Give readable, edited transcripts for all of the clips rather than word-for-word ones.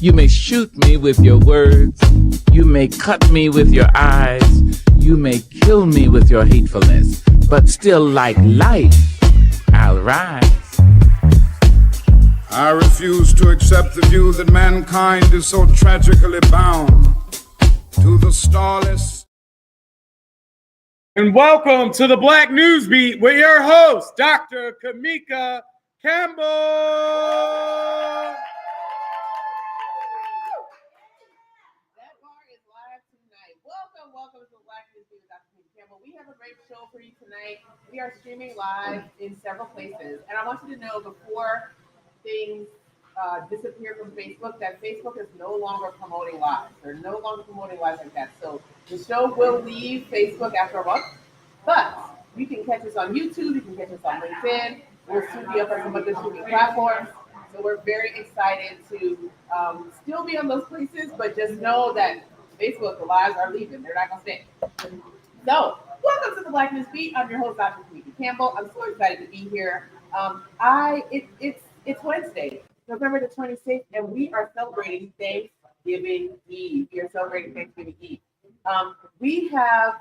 You may shoot me with your words. You may cut me with your eyes. You may kill me with your hatefulness. But still, like life, I'll rise. I refuse to accept the view that mankind is so tragically bound to the starless. And welcome to the Black NewsBeat with your host, Dr. Kamika Campbell. That bar is live tonight. Welcome to the Black NewsBeat with Dr. Kamika Campbell. We have a great show for you tonight. We are streaming live in several places. And I want you to know before things disappear from Facebook that Facebook is no longer promoting live. They're no longer promoting live like that. So the show will leave Facebook after a month, but you can catch us on YouTube, you can catch us on LinkedIn, we'll soon be up on some other streaming platforms. So we're very excited to still be on those places, but just know that Facebook, the lives are leaving. They're not going to stay. So welcome to the Black NewsBeat. I'm your host, Dr. Kamika Campbell. I'm so excited to be here. It's Wednesday, November the 26th, and we are celebrating Thanksgiving Eve. We are celebrating Thanksgiving Eve. We have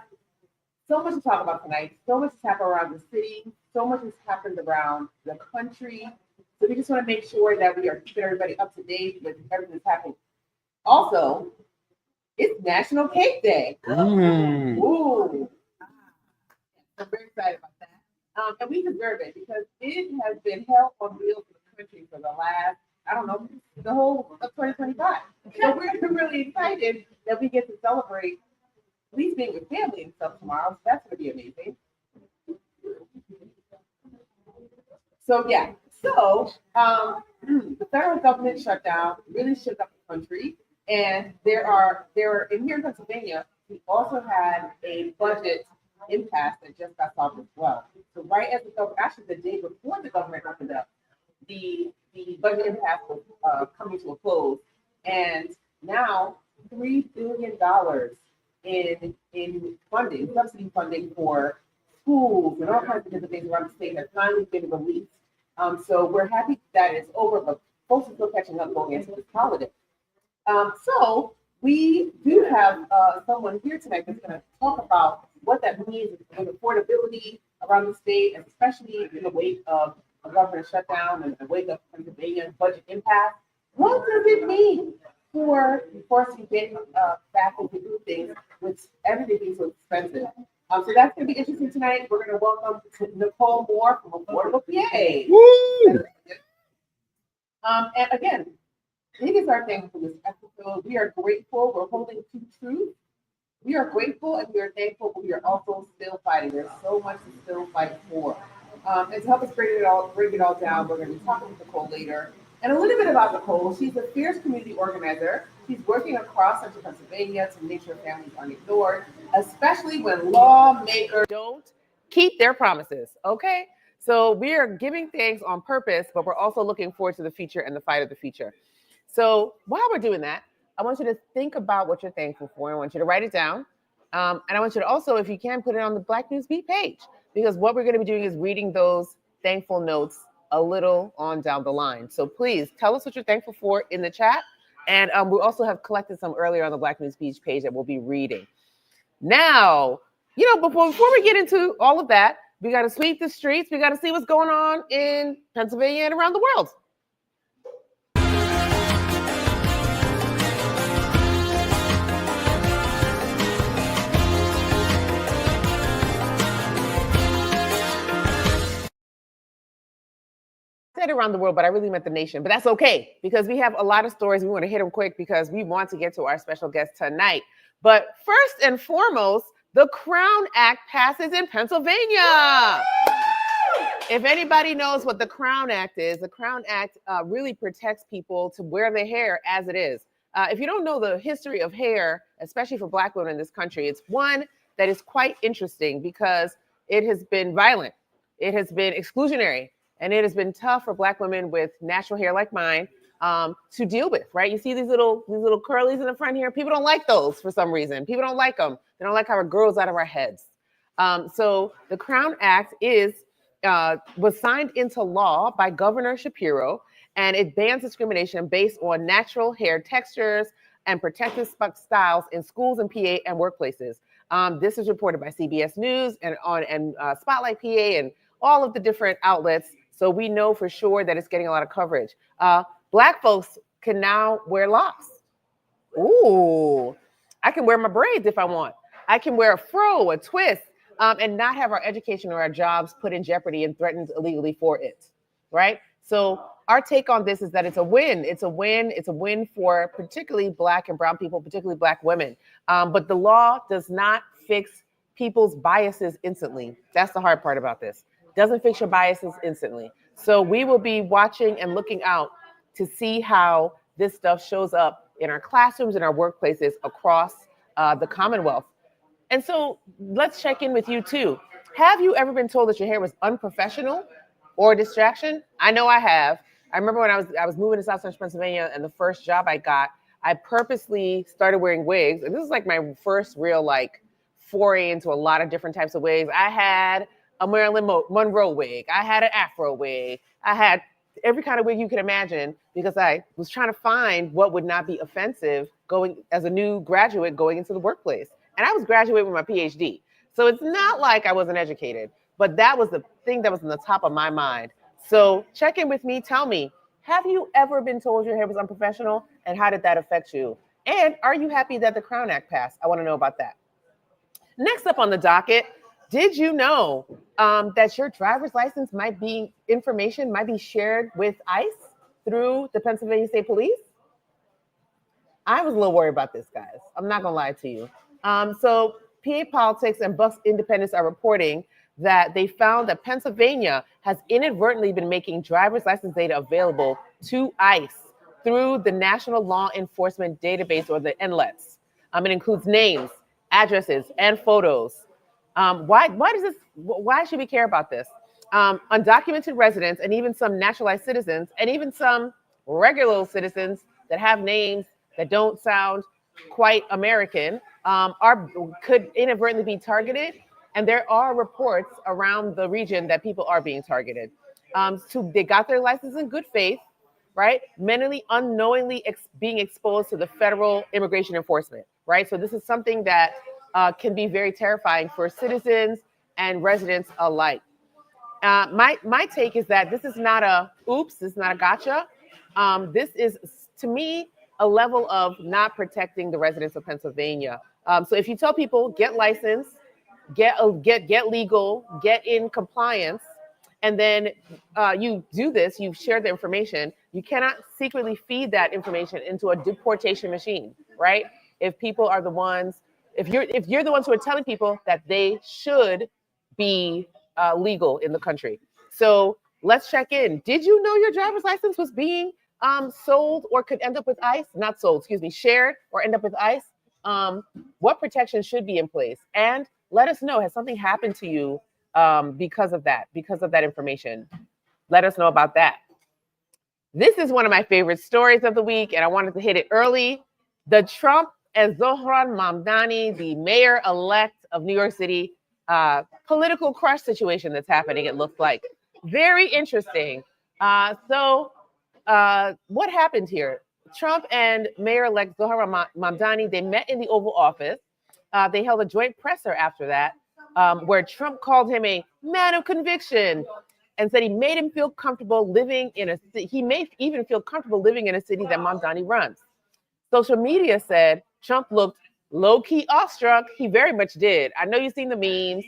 so much to talk about tonight. So much has happened around the city. So much has happened around the country. So we just want to make sure that we are keeping everybody up to date with everything that's happening. Also, it's National Cake Day. Ooh. I'm very excited about that. And we deserve it because it has been hell on wheels for the country for the last, the whole of 2025. So we're really excited that we get to celebrate at least being with family and stuff tomorrow. So that's going to be amazing. So yeah, the federal government shutdown really shook up the country. And there are here in Pennsylvania, we also had a budget impasse that just got solved as well. So right as the day before the government opened up, the budget impasse was coming to a close, and now $3 billion in funding, subsidy funding for schools and all kinds of different things around the state has finally been released. So we're happy that it's over, but folks are still catching up going into this holiday. So we do have someone here tonight that's going to talk about what that means with affordability around the state, and especially in the wake of a government shutdown and the wake of Pennsylvania budget impasse. What does it mean for us to get back into do things with everything being so expensive? So that's going to be interesting tonight. We're going to welcome Nicole Moore from Affordable PA. Woo! And again, it is our thing for this episode. We are grateful. We're holding to truth. We are grateful and we are thankful, but we are also still fighting. There's so much to still fight for. And to help us bring it all down, we're going to be talking with Nicole later. And a little bit about Nicole. She's a fierce community organizer. She's working across central Pennsylvania to make sure families aren't ignored, especially when lawmakers don't keep their promises. Okay? So we are giving thanks on purpose, but we're also looking forward to the future and the fight of the future. So while we're doing that, I want you to think about what you're thankful for. I want you to write it down. And I want you to also, if you can, put it on the Black NewsBeat page, because what we're going to be doing is reading those thankful notes a little on down the line. So please tell us what you're thankful for in the chat. And we also have collected some earlier on the Black NewsBeat page that we'll be reading. Now, before we get into all of that, we got to sweep the streets. We got to see what's going on in Pennsylvania and around the world. Said around the world, but I really meant the nation. But that's okay, because we have a lot of stories. We want to hit them quick because we want to get to our special guest tonight. But first and foremost, the Crown Act passes in Pennsylvania. If anybody knows what the Crown Act is, the Crown Act really protects people to wear their hair as it is. If you don't know the history of hair, especially for Black women in this country, it's one that is quite interesting because it has been violent. It has been exclusionary. And it has been tough for Black women with natural hair like mine to deal with, right? You see these little curlies in the front here. People don't like those for some reason. People don't like them. They don't like how it grows out of our heads. So the Crown Act was signed into law by Governor Shapiro, and it bans discrimination based on natural hair textures and protective styles in schools and PA and workplaces. This is reported by CBS News and Spotlight PA and all of the different outlets. So we know for sure that it's getting a lot of coverage. Black folks can now wear locks. Ooh, I can wear my braids if I want. I can wear a fro, a twist, and not have our education or our jobs put in jeopardy and threatened illegally for it, right? So our take on this is that it's a win. It's a win. It's a win for particularly Black and brown people, particularly Black women. But the law does not fix people's biases instantly. That's the hard part about this. Doesn't fix your biases instantly. So we will be watching and looking out to see how this stuff shows up in our classrooms and our workplaces across the Commonwealth. And so let's check in with you too. Have you ever been told that your hair was unprofessional or a distraction? I know I have. I remember when I was moving to South Central Pennsylvania, and the first job I got, I purposely started wearing wigs. And this is like my first real like foray into a lot of different types of wigs. I had a Marilyn Monroe wig. I had an Afro wig. I had every kind of wig you could imagine, because I was trying to find what would not be offensive going as a new graduate going into the workplace. And I was graduating with my PhD. So it's not like I wasn't educated, but that was the thing that was on the top of my mind. So check in with me. Tell me, have you ever been told your hair was unprofessional, and how did that affect you? And are you happy that the Crown Act passed? I want to know about that. Next up on the docket, did you know that your driver's license information might be shared with ICE through the Pennsylvania State Police? I was a little worried about this, guys. I'm not gonna lie to you. So PA Politics and Bucks Independence are reporting that they found that Pennsylvania has inadvertently been making driver's license data available to ICE through the National Law Enforcement Database, or the NLETS. It includes names, addresses, and photos. Why should we care about this? Undocumented residents and even some naturalized citizens and even some regular citizens that have names that don't sound quite American could inadvertently be targeted. And there are reports around the region that people are being targeted. So they got their license in good faith, right? Mentally, unknowingly being exposed to the federal immigration enforcement, right? So this is something that can be very terrifying for citizens and residents alike. My take is that this is not a oops, this is not a gotcha. This is, to me, a level of not protecting the residents of Pennsylvania. So if you tell people, get licensed, get legal, get in compliance, and then you do this, you share the information, you cannot secretly feed that information into a deportation machine, right? If people are the ones, if you're the ones who are telling people that they should be legal in the country. So let's check in. Did you know your driver's license was being sold or could end up with ICE? Not sold, excuse me, shared or end up with ICE? What protection should be in place? And let us know, has something happened to you because of that information? Let us know about that. This is one of my favorite stories of the week, and I wanted to hit it early. The Trump and Zohran Mamdani, the mayor-elect of New York City, political crush situation that's happening, it looks like. Very interesting. So what happened here? Trump and mayor-elect Zohran Mamdani, they met in the Oval Office. They held a joint presser after that, where Trump called him a man of conviction and said he made him feel comfortable living in he may even feel comfortable living in a city that Mamdani runs. Social media said Trump looked low-key awestruck. He very much did. I know you've seen the memes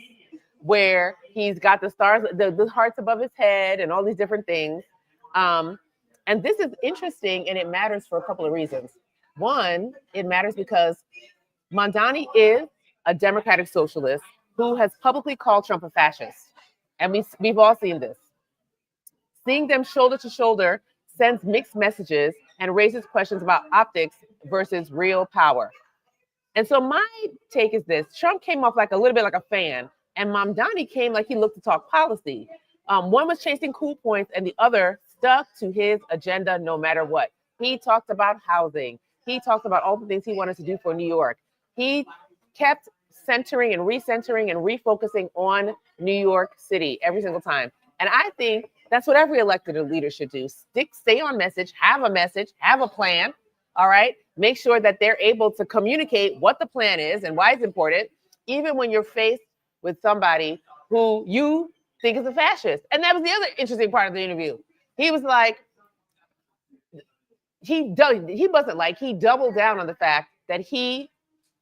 where he's got the stars, the hearts above his head and all these different things. And this is interesting, and it matters for a couple of reasons. One, it matters because Mamdani is a democratic socialist who has publicly called Trump a fascist. And we've all seen this. Seeing them shoulder to shoulder sends mixed messages and raises questions about optics versus real power. And so my take is this: Trump came off like a little bit like a fan, and Mamdani came like he looked to talk policy. One was chasing cool points, and the other stuck to his agenda no matter what. He talked about housing. He talked about all the things he wanted to do for New York. He kept centering and recentering and refocusing on New York City every single time. And I think That's what every elected leader should do. Stay on message, have a plan. All right. Make sure that they're able to communicate what the plan is and why it's important, even when you're faced with somebody who you think is a fascist. And that was the other interesting part of the interview. He was like, he doubled down on the fact that he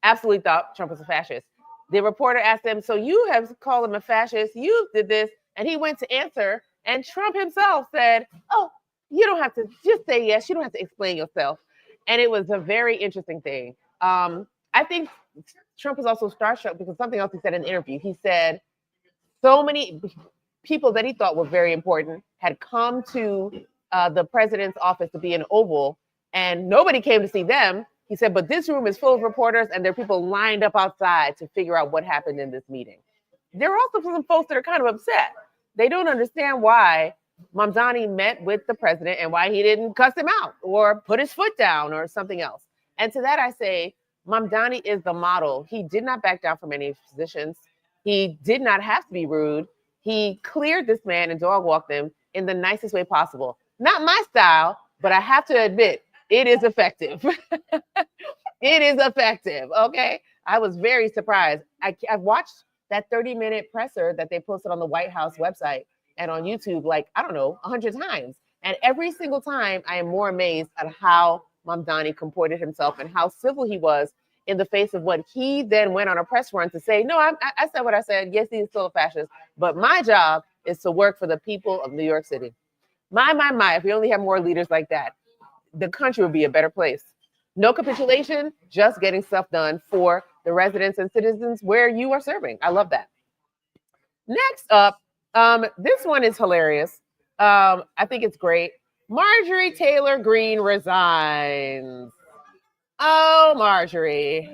absolutely thought Trump was a fascist. The reporter asked him, so you have called him a fascist, you did this, and he went to answer, and Trump himself said, oh, you don't have to, just say yes, you don't have to explain yourself. And it was a very interesting thing. I think Trump was also starstruck because something else he said in the interview. He said so many people that he thought were very important had come to the president's office to be in Oval, and nobody came to see them. He said, but this room is full of reporters, and there are people lined up outside to figure out what happened in this meeting. There are also some folks that are kind of upset. They don't understand why Mamdani met with the president and why he didn't cuss him out or put his foot down or something else. And to that I say, Mamdani is the model. He did not back down from any positions. He did not have to be rude. He cleared this man and dog walked him in the nicest way possible. Not my style, but I have to admit, it is effective. It is effective, okay? I was very surprised. I watched that 30-minute presser that they posted on the White House website and on YouTube, like, I don't know, 100 times. And every single time, I am more amazed at how Mamdani comported himself and how civil he was in the face of what he then went on a press run to say, no, I said what I said. Yes, he's still a fascist, but my job is to work for the people of New York City. My, if we only have more leaders like that, the country would be a better place. No capitulation, just getting stuff done for the residents and citizens where you are serving. I love that. Next up, this one is hilarious. I think it's great. Marjorie Taylor Greene resigns. Oh, Marjorie.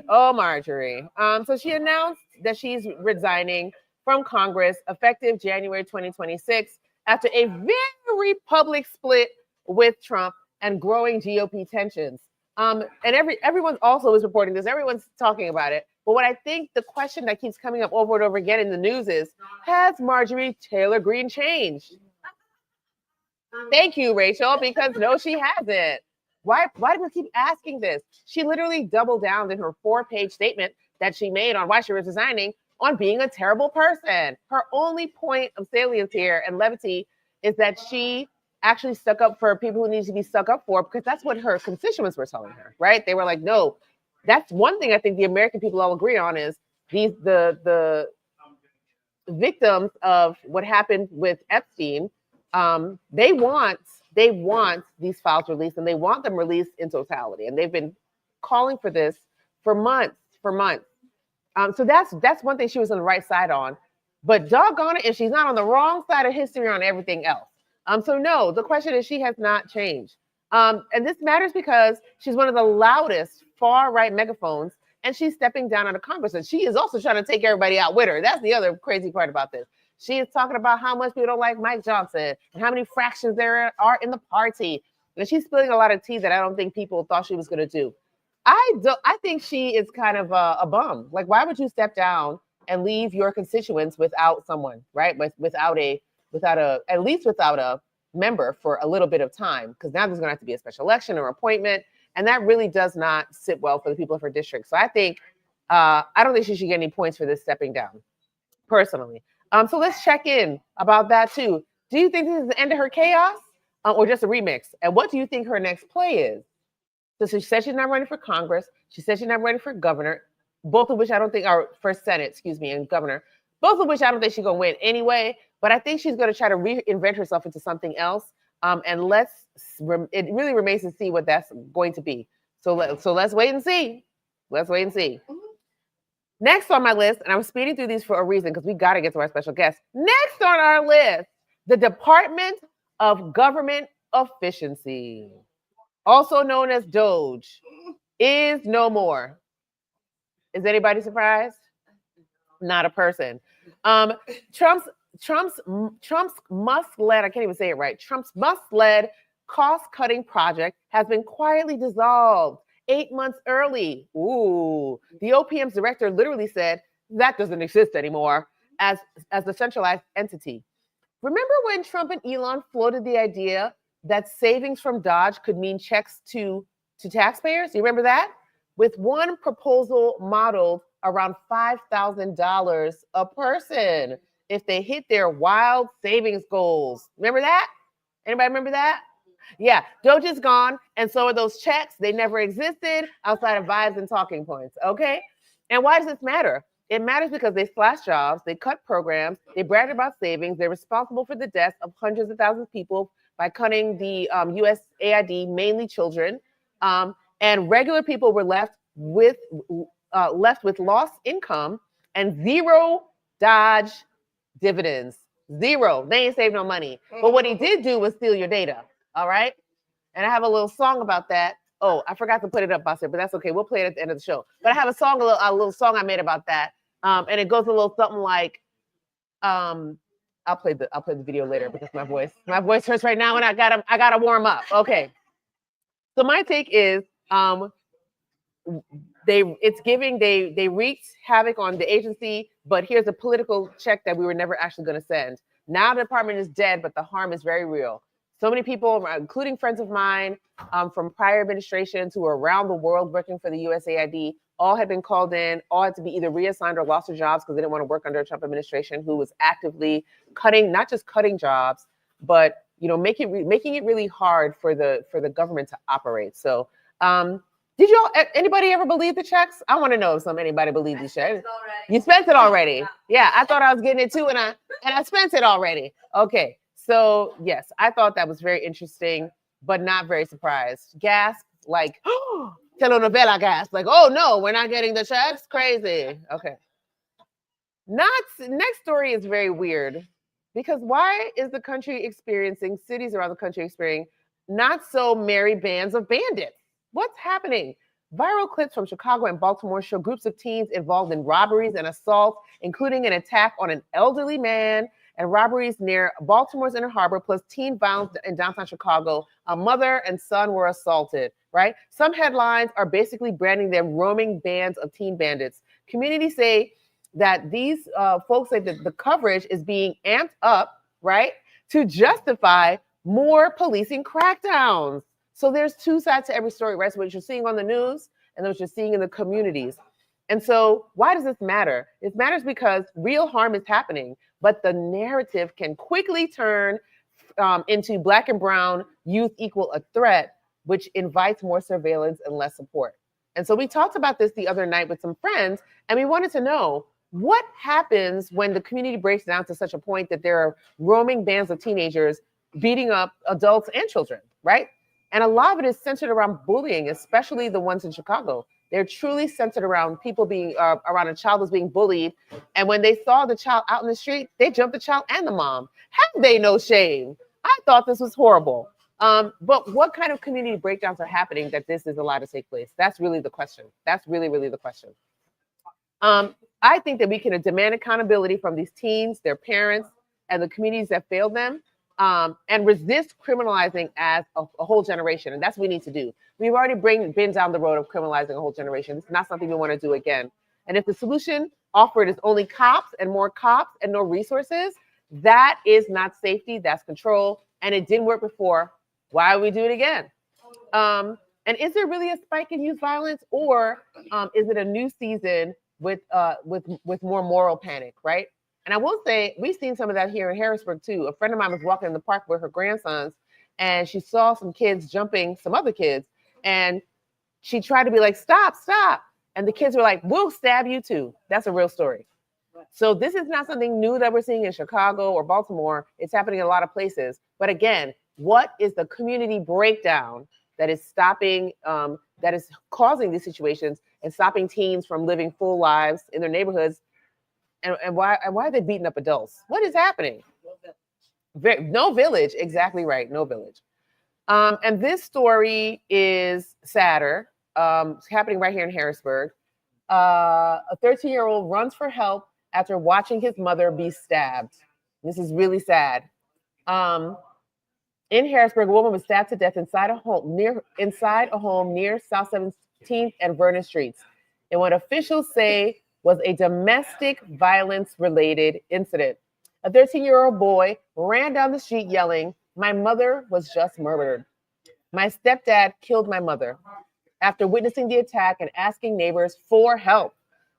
So she announced that she's resigning from Congress effective January 2026 after a very public split with Trump and growing GOP tensions. And everyone also is reporting this. Everyone's talking about it. But what I think the question that keeps coming up over and over again in the news is, has Marjorie Taylor Greene changed? Thank you, Rachel, because no, she hasn't. Why do we keep asking this? She literally doubled down in her 4-page statement that she made on why she was resigning on being a terrible person. Her only point of salience here and levity is that she actually stuck up for people who need to be stuck up for, because that's what her constituents were telling her, right? They were like, no, that's one thing I think the American people all agree on is the victims of what happened with Epstein. They want these files released, and they want them released in totality. And they've been calling for this for months. So that's one thing she was on the right side on. But doggone it, if she's not on the wrong side of history on everything else. So no, the question is she has not changed. And this matters because she's one of the loudest far-right megaphones, and she's stepping down out of Congress. And she is also trying to take everybody out with her. That's the other crazy part about this. She is talking about how much people don't like Mike Johnson and how many fractions there are in the party. And she's spilling a lot of tea that I don't think people thought she was going to do. I think she is kind of a bum. Like, why would you step down and leave your constituents without someone, right? Without a member for a little bit of time, because now there's going to have to be a special election or appointment, and that really does not sit well for the people of her district. So I think I don't think she should get any points for this stepping down, personally. So let's check in about that too. Do you think this is the end of her chaos, or just a remix? And what do you think her next play is? So she said she's not running for Congress. She said she's not running for governor, both of which I don't think are for Senate, and governor, both of which I don't think she's going to win anyway. But I think she's going to try to reinvent herself into something else. And it really remains to see what that's going to be. So let's wait and see. Next on my list, and I'm speeding through these for a reason because we got to get to our special guest. Next on our list, the Department of Government Efficiency, also known as DOGE, is no more. Is anybody surprised? Not a person. Trump's must-led, I can't even say it right, Trump's must-led cost-cutting project has been quietly dissolved 8 months early. Ooh, the OPM's director literally said that doesn't exist anymore as a centralized entity. Remember when Trump and Elon floated the idea that savings from Dodge could mean checks to taxpayers? You remember that? With one proposal modeled around $5,000 a person if they hit their wild savings goals. Remember that? Anybody remember that? Yeah, Doge is gone, and so are those checks. They never existed outside of vibes and talking points, okay? And why does this matter? It matters because they slash jobs, they cut programs, they bragged about savings, they're responsible for the deaths of hundreds of thousands of people by cutting the USAID, mainly children, and regular people were left with lost income and zero Dodge dividends. Zero. They ain't saved no money. But what he did do was steal your data. All right. And I have a little song about that. Oh, I forgot to put it up, Buster, but that's okay. We'll play it at the end of the show. But I have a little song I made about that. And it goes a little something like, I'll play the video later because my voice hurts right now and I gotta warm up. Okay. So my take is they wreaked havoc on the agency, but here's a political check that we were never actually going to send. Now the department is dead, but the harm is very real. So many people, including friends of mine from prior administrations who were around the world working for the USAID, all had been called in, all had to be either reassigned or lost their jobs because they didn't want to work under a Trump administration who was actively cutting, not just cutting jobs, but making it really hard for the government to operate. So did anybody ever believe the checks? I want to know if anybody believed these checks. You spent it already. Yeah, I thought I was getting it too, and I spent it already. Okay. So yes, I thought that was very interesting, but not very surprised. Gasp, like, telenovela gasp, like, oh no, we're not getting the checks? Crazy. Okay. Next story is very weird because why is the country experiencing, cities around the country experiencing not so merry bands of bandits? What's happening? Viral clips from Chicago and Baltimore show groups of teens involved in robberies and assaults, including an attack on an elderly man and robberies near Baltimore's Inner Harbor, plus teen violence in downtown Chicago. A mother and son were assaulted, right? Some headlines are basically branding them roaming bands of teen bandits. Communities say that these folks say that the coverage is being amped up, right, to justify more policing crackdowns. So there's two sides to every story, right? So what you're seeing on the news and what you're seeing in the communities. And so why does this matter? It matters because real harm is happening, but the narrative can quickly turn into Black and brown youth equal a threat, which invites more surveillance and less support. And so we talked about this the other night with some friends, and we wanted to know what happens when the community breaks down to such a point that there are roaming bands of teenagers beating up adults and children, right? And a lot of it is centered around bullying, especially the ones in Chicago. They're truly centered around people being, around a child who's being bullied. And when they saw the child out in the street, they jumped the child and the mom. Have they no shame? I thought this was horrible. But what kind of community breakdowns are happening that this is allowed to take place? That's really the question. That's really, really the question. I think that we can demand accountability from these teens, their parents, and the communities that failed them. And resist criminalizing as a whole generation. And that's what we need to do. We've already been down the road of criminalizing a whole generation. It's not something we want to do again. And if the solution offered is only cops and no resources, that is not safety, that's control. And it didn't work before. Why would we do it again? And is there really a spike in youth violence, or is it a new season with more moral panic, right? And I will say, we've seen some of that here in Harrisburg too. A friend of mine was walking in the park with her grandsons, and she saw some kids jumping some other kids, and she tried to be like, stop. And the kids were like, we'll stab you too. That's a real story. So this is not something new that we're seeing in Chicago or Baltimore. It's happening in a lot of places. But again, what is the community breakdown that is stopping, that is causing these situations and stopping teens from living full lives in their neighborhoods? And why are they beating up adults? What is happening? No village. Exactly right. No village. And this story is sadder. It's happening right here in Harrisburg. A 13-year-old runs for help after watching his mother be stabbed. This is really sad. In Harrisburg, a woman was stabbed to death inside a home near South 17th and Vernon Streets. And what officials say was a domestic violence related incident. A 13-year-old boy ran down the street yelling, "My mother was just murdered. My stepdad killed my mother," after witnessing the attack and asking neighbors for help.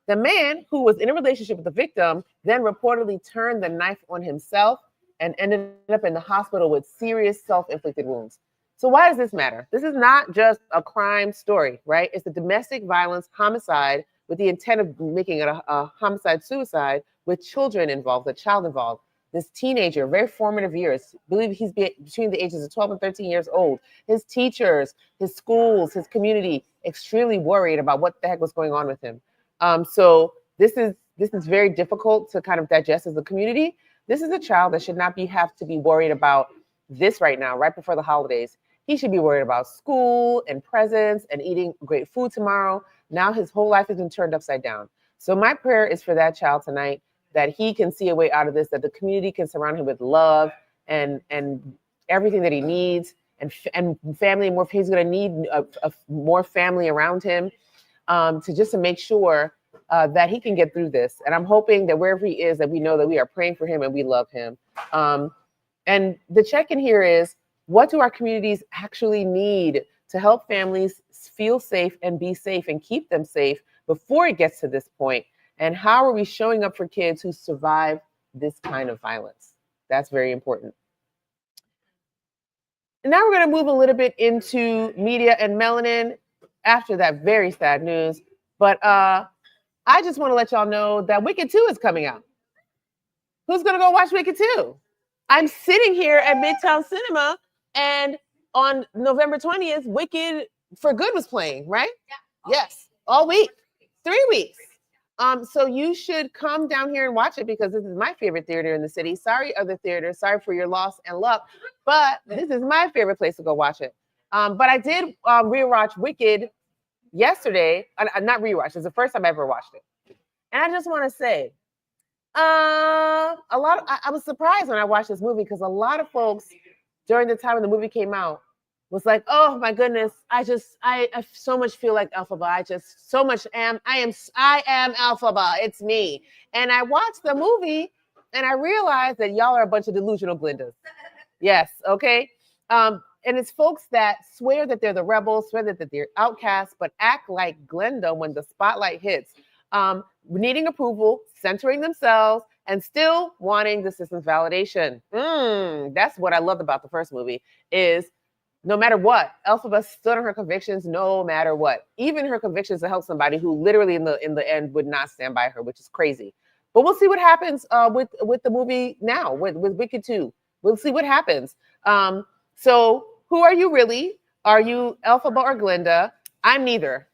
The man, who was in a relationship with the victim, then reportedly turned the knife on himself and ended up in the hospital with serious self-inflicted wounds. So why does this matter? This is not just a crime story, right? It's a domestic violence homicide with the intent of making it a homicide-suicide with children involved, a child involved. This teenager, very formative years, I believe he's between the ages of 12 and 13 years old. His teachers, his schools, his community, extremely worried about what the heck was going on with him. So this is very difficult to kind of digest as a community. This is a child that should not have to be worried about this right now, right before the holidays. He should be worried about school and presents and eating great food tomorrow. Now his whole life has been turned upside down. So my prayer is for that child tonight, that he can see a way out of this, that the community can surround him with love and everything that he needs, and family more. He's going to need a more family around him to make sure that he can get through this. And I'm hoping that wherever he is, that we know that we are praying for him and we love him. And the check-in here is, what do our communities actually need to help families feel safe and be safe and keep them safe before it gets to this point? And how are we showing up for kids who survive this kind of violence? That's very important. And now we're going to move a little bit into media and melanin after that very sad news. But I just want to let y'all know that Wicked 2 is coming out. Who's going to go watch Wicked 2? I'm sitting here at Midtown Cinema, and on November 20th, Wicked for Good was playing, right? Yeah. Yes, all week, 3 weeks. So you should come down here and watch it, because this is my favorite theater in the city. Sorry, other theaters, sorry for your loss and luck, but this is my favorite place to go watch it. But I did rewatch Wicked yesterday. Not rewatch, it's the first time I ever watched it. And I just want to say, I was surprised when I watched this movie, because a lot of folks during the time when the movie came out was like, oh my goodness, I so much feel like Elphaba. I am Elphaba. It's me. And I watched the movie and I realized that y'all are a bunch of delusional Glindas. Yes, okay. And it's folks that swear that they're the rebels, swear that they're outcasts, but act like Glenda when the spotlight hits, needing approval, centering themselves, and still wanting the system's validation. That's what I loved about the first movie, is no matter what, Elphaba stood on her convictions, no matter what. Even her convictions to help somebody who literally in the end would not stand by her, which is crazy. But we'll see what happens with the movie now, with Wicked 2. We'll see what happens. So who are you really? Are you Elphaba or Glenda? I'm neither.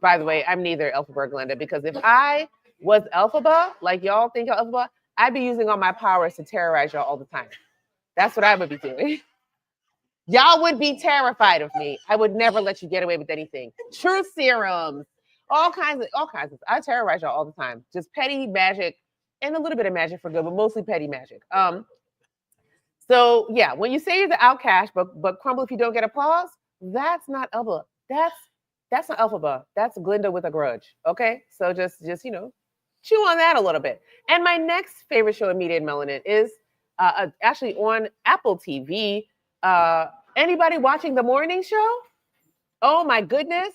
By the way, I'm neither Elphaba or Glenda, because if I was Elphaba, like y'all think of Elphaba, I'd be using all my powers to terrorize y'all all the time. That's what I would be doing. Y'all would be terrified of me. I would never let you get away with anything. Truth serums, all kinds of. I terrorize y'all all the time. Just petty magic and a little bit of magic for good, but mostly petty magic. So yeah, when you say you're the outcast, but crumble if you don't get applause, that's not Elphaba. That's not Elphaba. That's Glenda with a grudge. Okay, so just chew on that a little bit. And my next favorite show in media and melanin is actually on Apple TV. Anybody watching The Morning Show? Oh my goodness.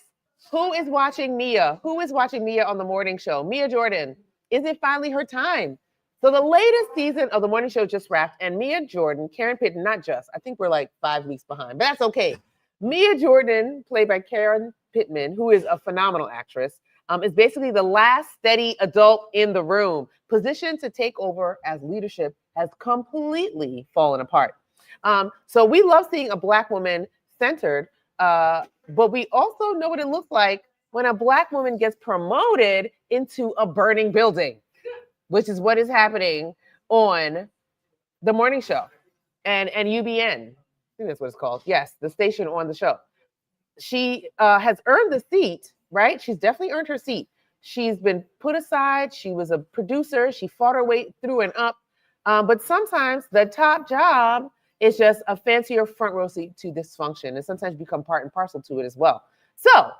Who is watching Mia? Who is watching Mia on The Morning Show? Mia Jordan. Is it finally her time? So the latest season of The Morning Show just wrapped, and Mia Jordan, Karen Pittman, not just, I think we're like 5 weeks behind, but that's okay. Mia Jordan, played by Karen Pittman, who is a phenomenal actress, is basically the last steady adult in the room, positioned to take over as leadership has completely fallen apart. So we love seeing a Black woman centered, but we also know what it looks like when a Black woman gets promoted into a burning building, which is what is happening on The Morning Show and UBN. I think that's what it's called. Yes, the station on the show. She has earned the seat, right? She's definitely earned her seat. She's been put aside. She was a producer. She fought her way through and up. But sometimes the top job is just a fancier front row seat to dysfunction, and sometimes become part and parcel to it as well. So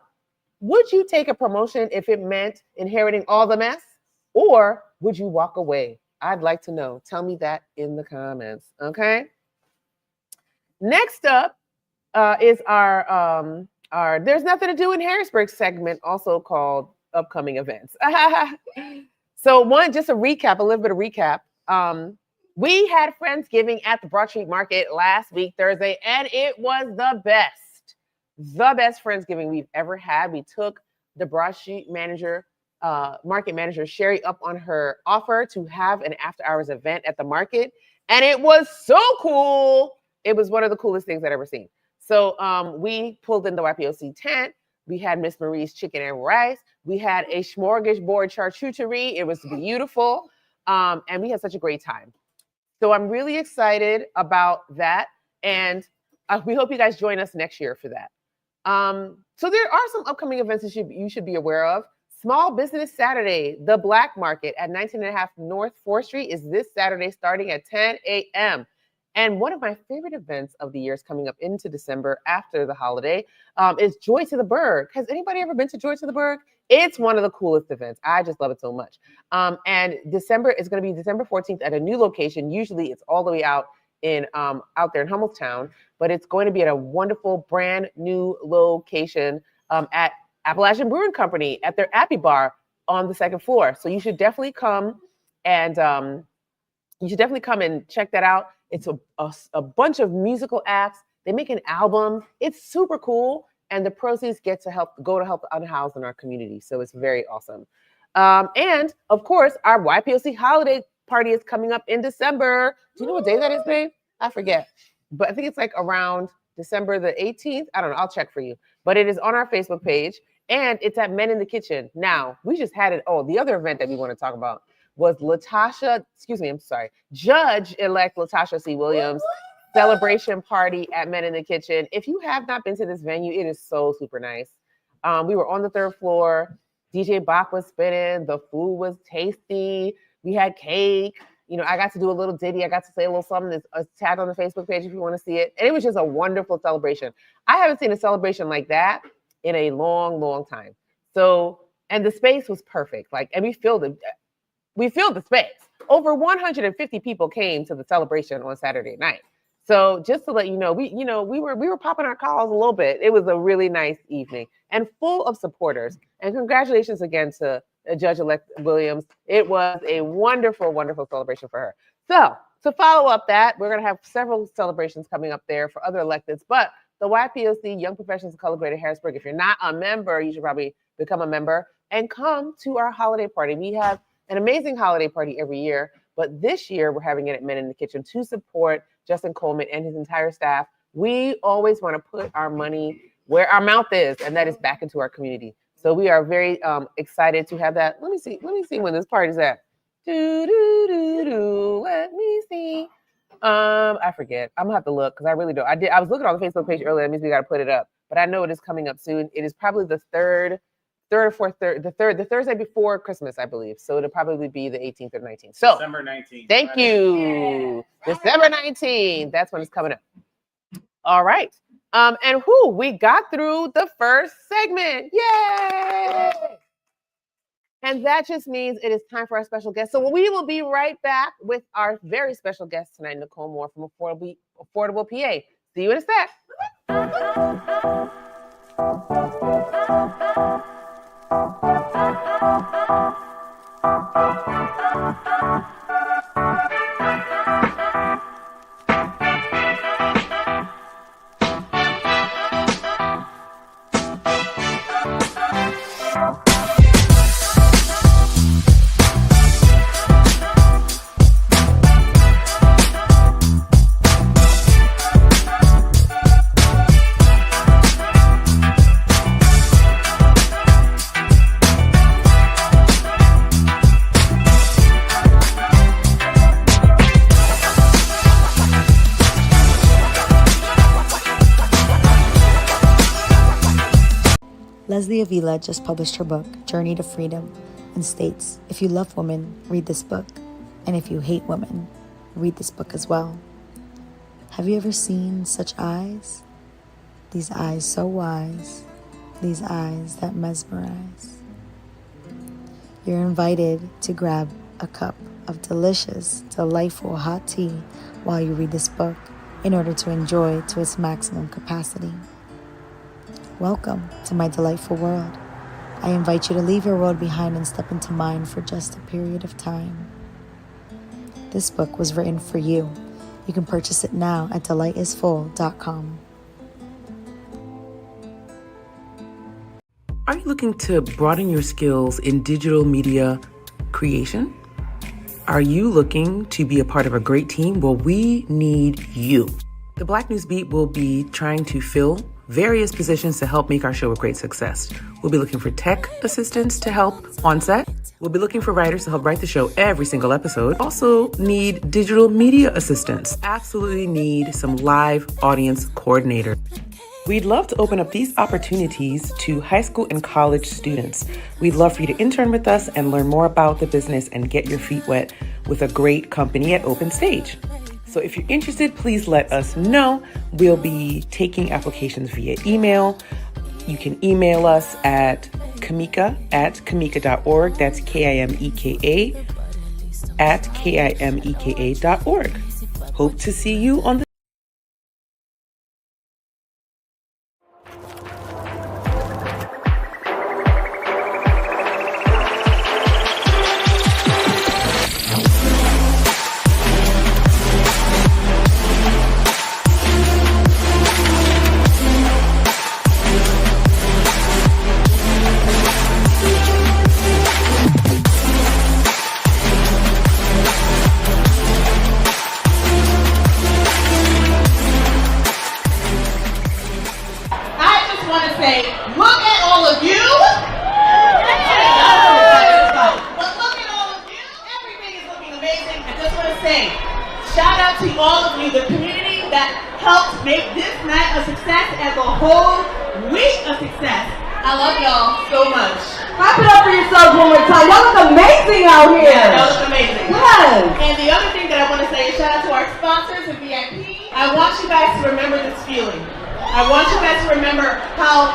would you take a promotion if it meant inheriting all the mess? Or would you walk away? I'd like to know. Tell me that in the comments, okay? Next up is our There's Nothing to Do in Harrisburg segment, also called Upcoming Events. So just a recap, a little bit of recap. We had Friendsgiving at the Broad Street Market last week, Thursday, and it was the best Friendsgiving we've ever had. We took the Broad Street market manager, Sherry, up on her offer to have an after-hours event at the market, and it was so cool. It was one of the coolest things I've ever seen. So we pulled in the YPOC tent. We had Miss Marie's chicken and rice. We had a smorgasbord charcuterie. It was beautiful. And we had such a great time. So I'm really excited about that. And we hope you guys join us next year for that. So there are some upcoming events that you should be aware of. Small Business Saturday, the Black Market at 19.5 North 4th Street is this Saturday starting at 10 a.m. And one of my favorite events of the year is coming up into December after the holiday is Joy to the Berg. Has anybody ever been to Joy to the Berg? It's one of the coolest events. I just love it so much. And December is going to be December 14th at a new location. Usually it's all the way out there in Hummelstown, but it's going to be at a wonderful brand new location at Appalachian Brewing Company at their Appy Bar on the 2nd floor. So you should definitely come and check that out. It's a bunch of musical acts. They make an album. It's super cool. And the proceeds go to help the unhoused in our community. So it's very awesome. And of course, our YPOC holiday party is coming up in December. Do you know what day that is, babe? I forget. But I think it's like around December the 18th. I don't know. I'll check for you. But it is on our Facebook page. And it's at Men in the Kitchen. Now, we just had it. Oh, the other event that we want to talk about was Judge-elect Latasha C. Williams celebration party at Men in the Kitchen. If you have not been to this venue, it is so super nice. We were on the 3rd floor. DJ Bach was spinning. The food was tasty. We had cake. You know, I got to do a little ditty. I got to say a little something that's tagged on the Facebook page if you want to see it. And it was just a wonderful celebration. I haven't seen a celebration like that in a long, long time. So, and the space was perfect. And we filled the space. Over 150 people came to the celebration on Saturday night. So just to let you know, we were popping our collars a little bit. It was a really nice evening and full of supporters. And congratulations again to Judge-elect Williams. It was a wonderful, wonderful celebration for her. So to follow up that, we're going to have several celebrations coming up there for other electeds. But the YPOC Young Professionals of Color Greater Harrisburg, if you're not a member, you should probably become a member and come to our holiday party. We have an amazing holiday party every year, but this year we're having it at Men in the Kitchen to support Justin Coleman and his entire staff. We always want to put our money where our mouth is, and that is back into our community. So we are very excited to have that. Let me see when this party's at. Let me see. I forget. I'm gonna have to look because I really don't. I was looking on the Facebook page earlier. That means we got to put it up, but I know it is coming up soon. It is probably the third or fourth, the Thursday before Christmas, I believe. So it'll probably be the 18th or 19th. So December 19th. Thank you. Yeah. December 19th. That's when it's coming up. All right. And we got through the first segment. Yay! And that just means it is time for our special guest. So we will be right back with our very special guest tonight, Nicole Moore from Affordable PA. See you in a sec. Leslie Avila just published her book, Journey to Freedom, and states, if you love women, read this book. And if you hate women, read this book as well. Have you ever seen such eyes? These eyes so wise, these eyes that mesmerize. You're invited to grab a cup of delicious, delightful hot tea while you read this book in order to enjoy to its maximum capacity. Welcome to my delightful world. I invite you to leave your world behind and step into mine for just a period of time. This book was written for you. You can purchase it now at delightisfull.com. Are you looking to broaden your skills in digital media creation? Are you looking to be a part of a great team? Well, we need you. The Black NewsBeat will be trying to fill various positions to help make our show a great success. We'll be looking for tech assistants to help on set. We'll be looking for writers to help write the show every single episode. Also need digital media assistants. Absolutely need some live audience coordinator. We'd love to open up these opportunities to high school and college students. We'd love for you to intern with us and learn more about the business and get your feet wet with a great company at Open Stage. So if you're interested, please let us know. We'll be taking applications via email. You can email us at kameka@kameka.org. That's KIMEKA @KIMEKA.org. Hope to see you on the shout out to all of you, the community that helped make this night a success and the whole week a success. I love y'all so much. Clap it up for yourselves one more time. Y'all look amazing out here. Yeah, y'all look amazing. Yes. And the other thing that I want to say is shout out to our sponsors and VIP. I want you guys to remember this feeling. I want you guys to remember how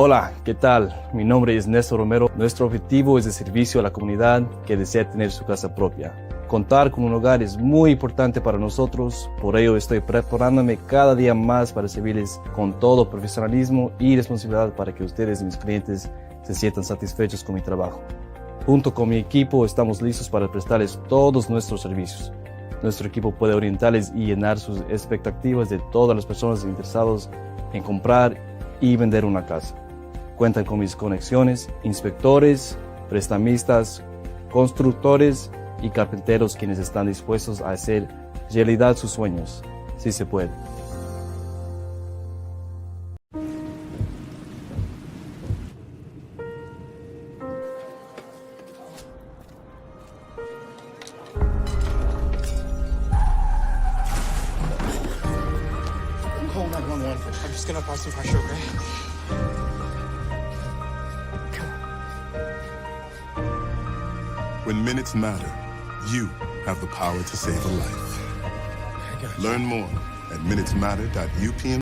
Hola, ¿qué tal? Mi nombre es Néstor Romero. Nuestro objetivo es el servicio a la comunidad que desea tener su casa propia. Contar con un hogar es muy importante para nosotros, por ello estoy preparándome cada día más para servirles con todo profesionalismo y responsabilidad para que ustedes y mis clientes se sientan satisfechos con mi trabajo. Junto con mi equipo estamos listos para prestarles todos nuestros servicios. Nuestro equipo puede orientarles y llenar sus expectativas de todas las personas interesadas en comprar y vender una casa. Cuentan con mis conexiones, inspectores, prestamistas, constructores y carpinteros quienes están dispuestos a hacer realidad sus sueños, si se puede. Call 911. I'm just gonna apply some pressure, okay? When minutes matter, you have the power to save a life. Learn more at minutesmatter.upm.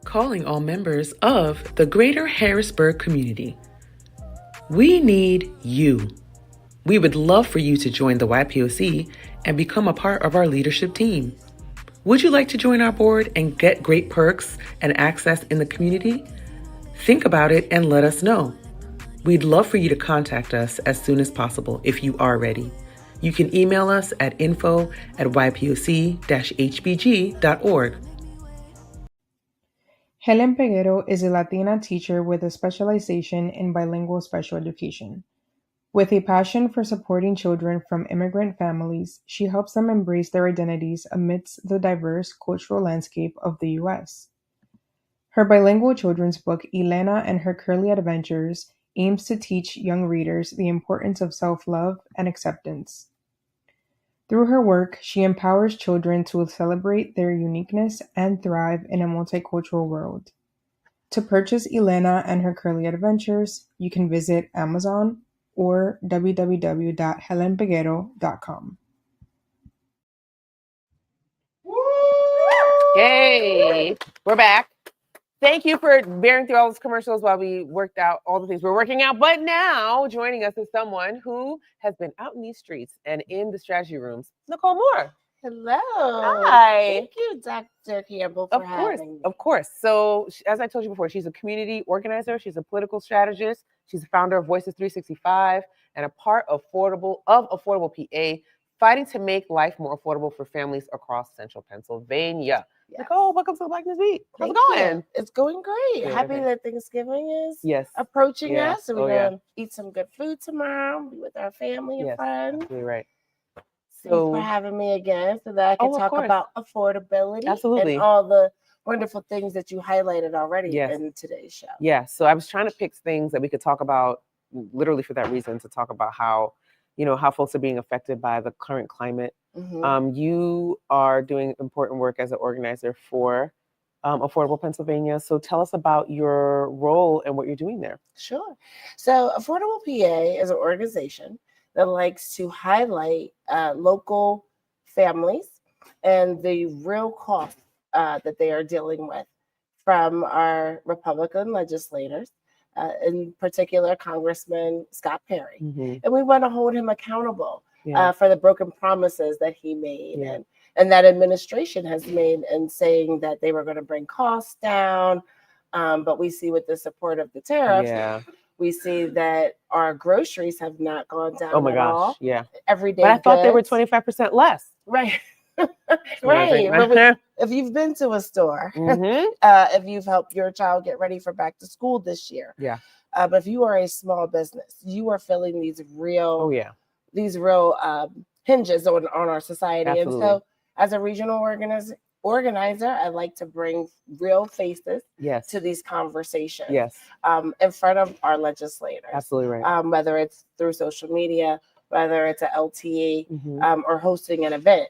Calling all members of the Greater Harrisburg community. We need you. We would love for you to join the YPOC and become a part of our leadership team. Would you like to join our board and get great perks and access in the community? Think about it and let us know. We'd love for you to contact us as soon as possible if you are ready. You can email us at info@ypoc-hbg.org. Helen Peguero is a Latina teacher with a specialization in bilingual special education. With a passion for supporting children from immigrant families, she helps them embrace their identities amidst the diverse cultural landscape of the U.S. Her bilingual children's book, Elena and Her Curly Adventures, aims to teach young readers the importance of self-love and acceptance. Through her work, she empowers children to celebrate their uniqueness and thrive in a multicultural world. To purchase Elena and Her Curly Adventures, you can visit Amazon or www.helenpeguero.com. Yay! We're back. Thank you for bearing through all those commercials while we worked out all the things we're working out. But now joining us is someone who has been out in these streets and in the strategy rooms, Nicole Moore. Hello. Hi. Thank you, Dr. Campbell, for having me. Of course. So as I told you before, she's a community organizer. She's a political strategist. She's the founder of Voices 365 and a part of Affordable PA, fighting to make life more affordable for families across central Pennsylvania. Yes. Nicole, welcome to the Black NewsBeat. How's it going? It's going great. Good, Happy okay. that Thanksgiving is approaching us. So we're going to eat some good food tomorrow, be with our family and friends. Absolutely right. Thanks for having me again so that I can talk about affordability and all the wonderful things that you highlighted already in today's show. Yeah, so I was trying to pick things that we could talk about literally for that reason, to talk about how, how folks are being affected by the current climate. Mm-hmm. You are doing important work as an organizer for Affordable Pennsylvania. So tell us about your role and what you're doing there. Sure. So Affordable PA is an organization that likes to highlight local families and the real cost that they are dealing with from our Republican legislators, in particular Congressman Scott Perry. Mm-hmm. And we want to hold him accountable for the broken promises that he made and that administration has made in saying that they were going to bring costs down. But we see with the support of the tariffs, we see that our groceries have not gone down at all. Every day. But I thought they were 25% less. Right. Right. But if you've been to a store, if you've helped your child get ready for back to school this year, but if you are a small business, you are feeling these real, hinges on our society. Absolutely. And so, as a regional organizer, I like to bring real faces to these conversations in front of our legislators. Absolutely right. Whether it's through social media, whether it's a LTE, or hosting an event.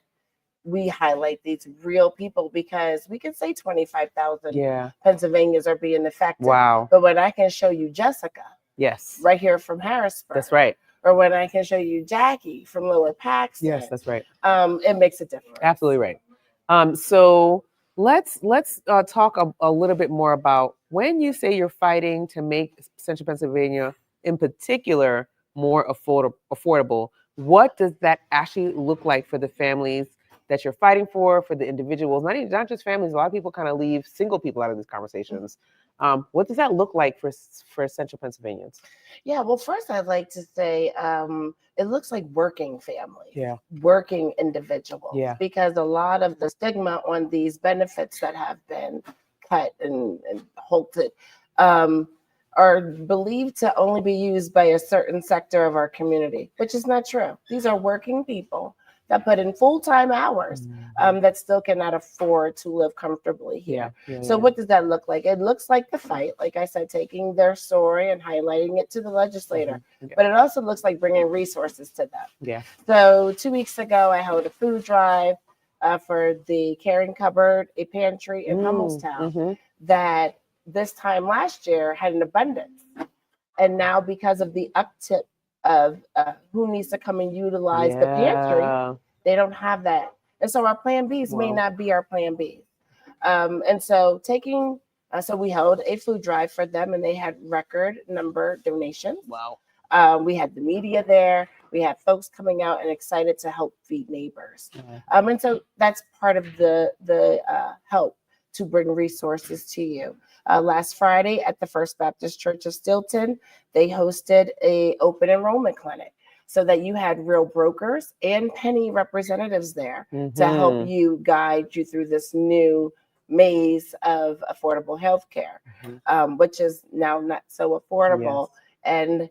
We highlight these real people because we can say 25,000 Pennsylvanians are being affected. Wow. But when I can show you Jessica, right here from Harrisburg. That's right. Or when I can show you Jackie from Lower Paxton. Yes, that's right. It makes a difference. Absolutely right. So let's talk a little bit more about when you say you're fighting to make Central Pennsylvania in particular more affordable, what does that actually look like for the families that you're fighting for the individuals, not just families? A lot of people kind of leave single people out of these conversations. What does that look like for Central Pennsylvanians? Yeah, well, first I'd like to say it looks like working families, working individuals, because a lot of the stigma on these benefits that have been cut and halted are believed to only be used by a certain sector of our community, which is not true. These are working people that put in full-time hours that still cannot afford to live comfortably here. So what does that look like? It looks like the fight, like I said, taking their story and highlighting it to the legislator, but it also looks like bringing resources to them. So 2 weeks ago, I held a food drive for the Caring Cupboard, a pantry in Hummelstown that this time last year had an abundance. And now because of the uptick of who needs to come and utilize the pantry, they don't have that. And so our plan Bs may not be our plan B. And so so we held a food drive for them and they had record number donations. Wow. We had the media there. We had folks coming out and excited to help feed neighbors. And so that's part of the help to bring resources to you. last Friday at the First Baptist Church of Stilton. They hosted a open enrollment clinic so that you had real brokers and penny representatives there to help you guide you through this new maze of affordable health care, which is now not so affordable. And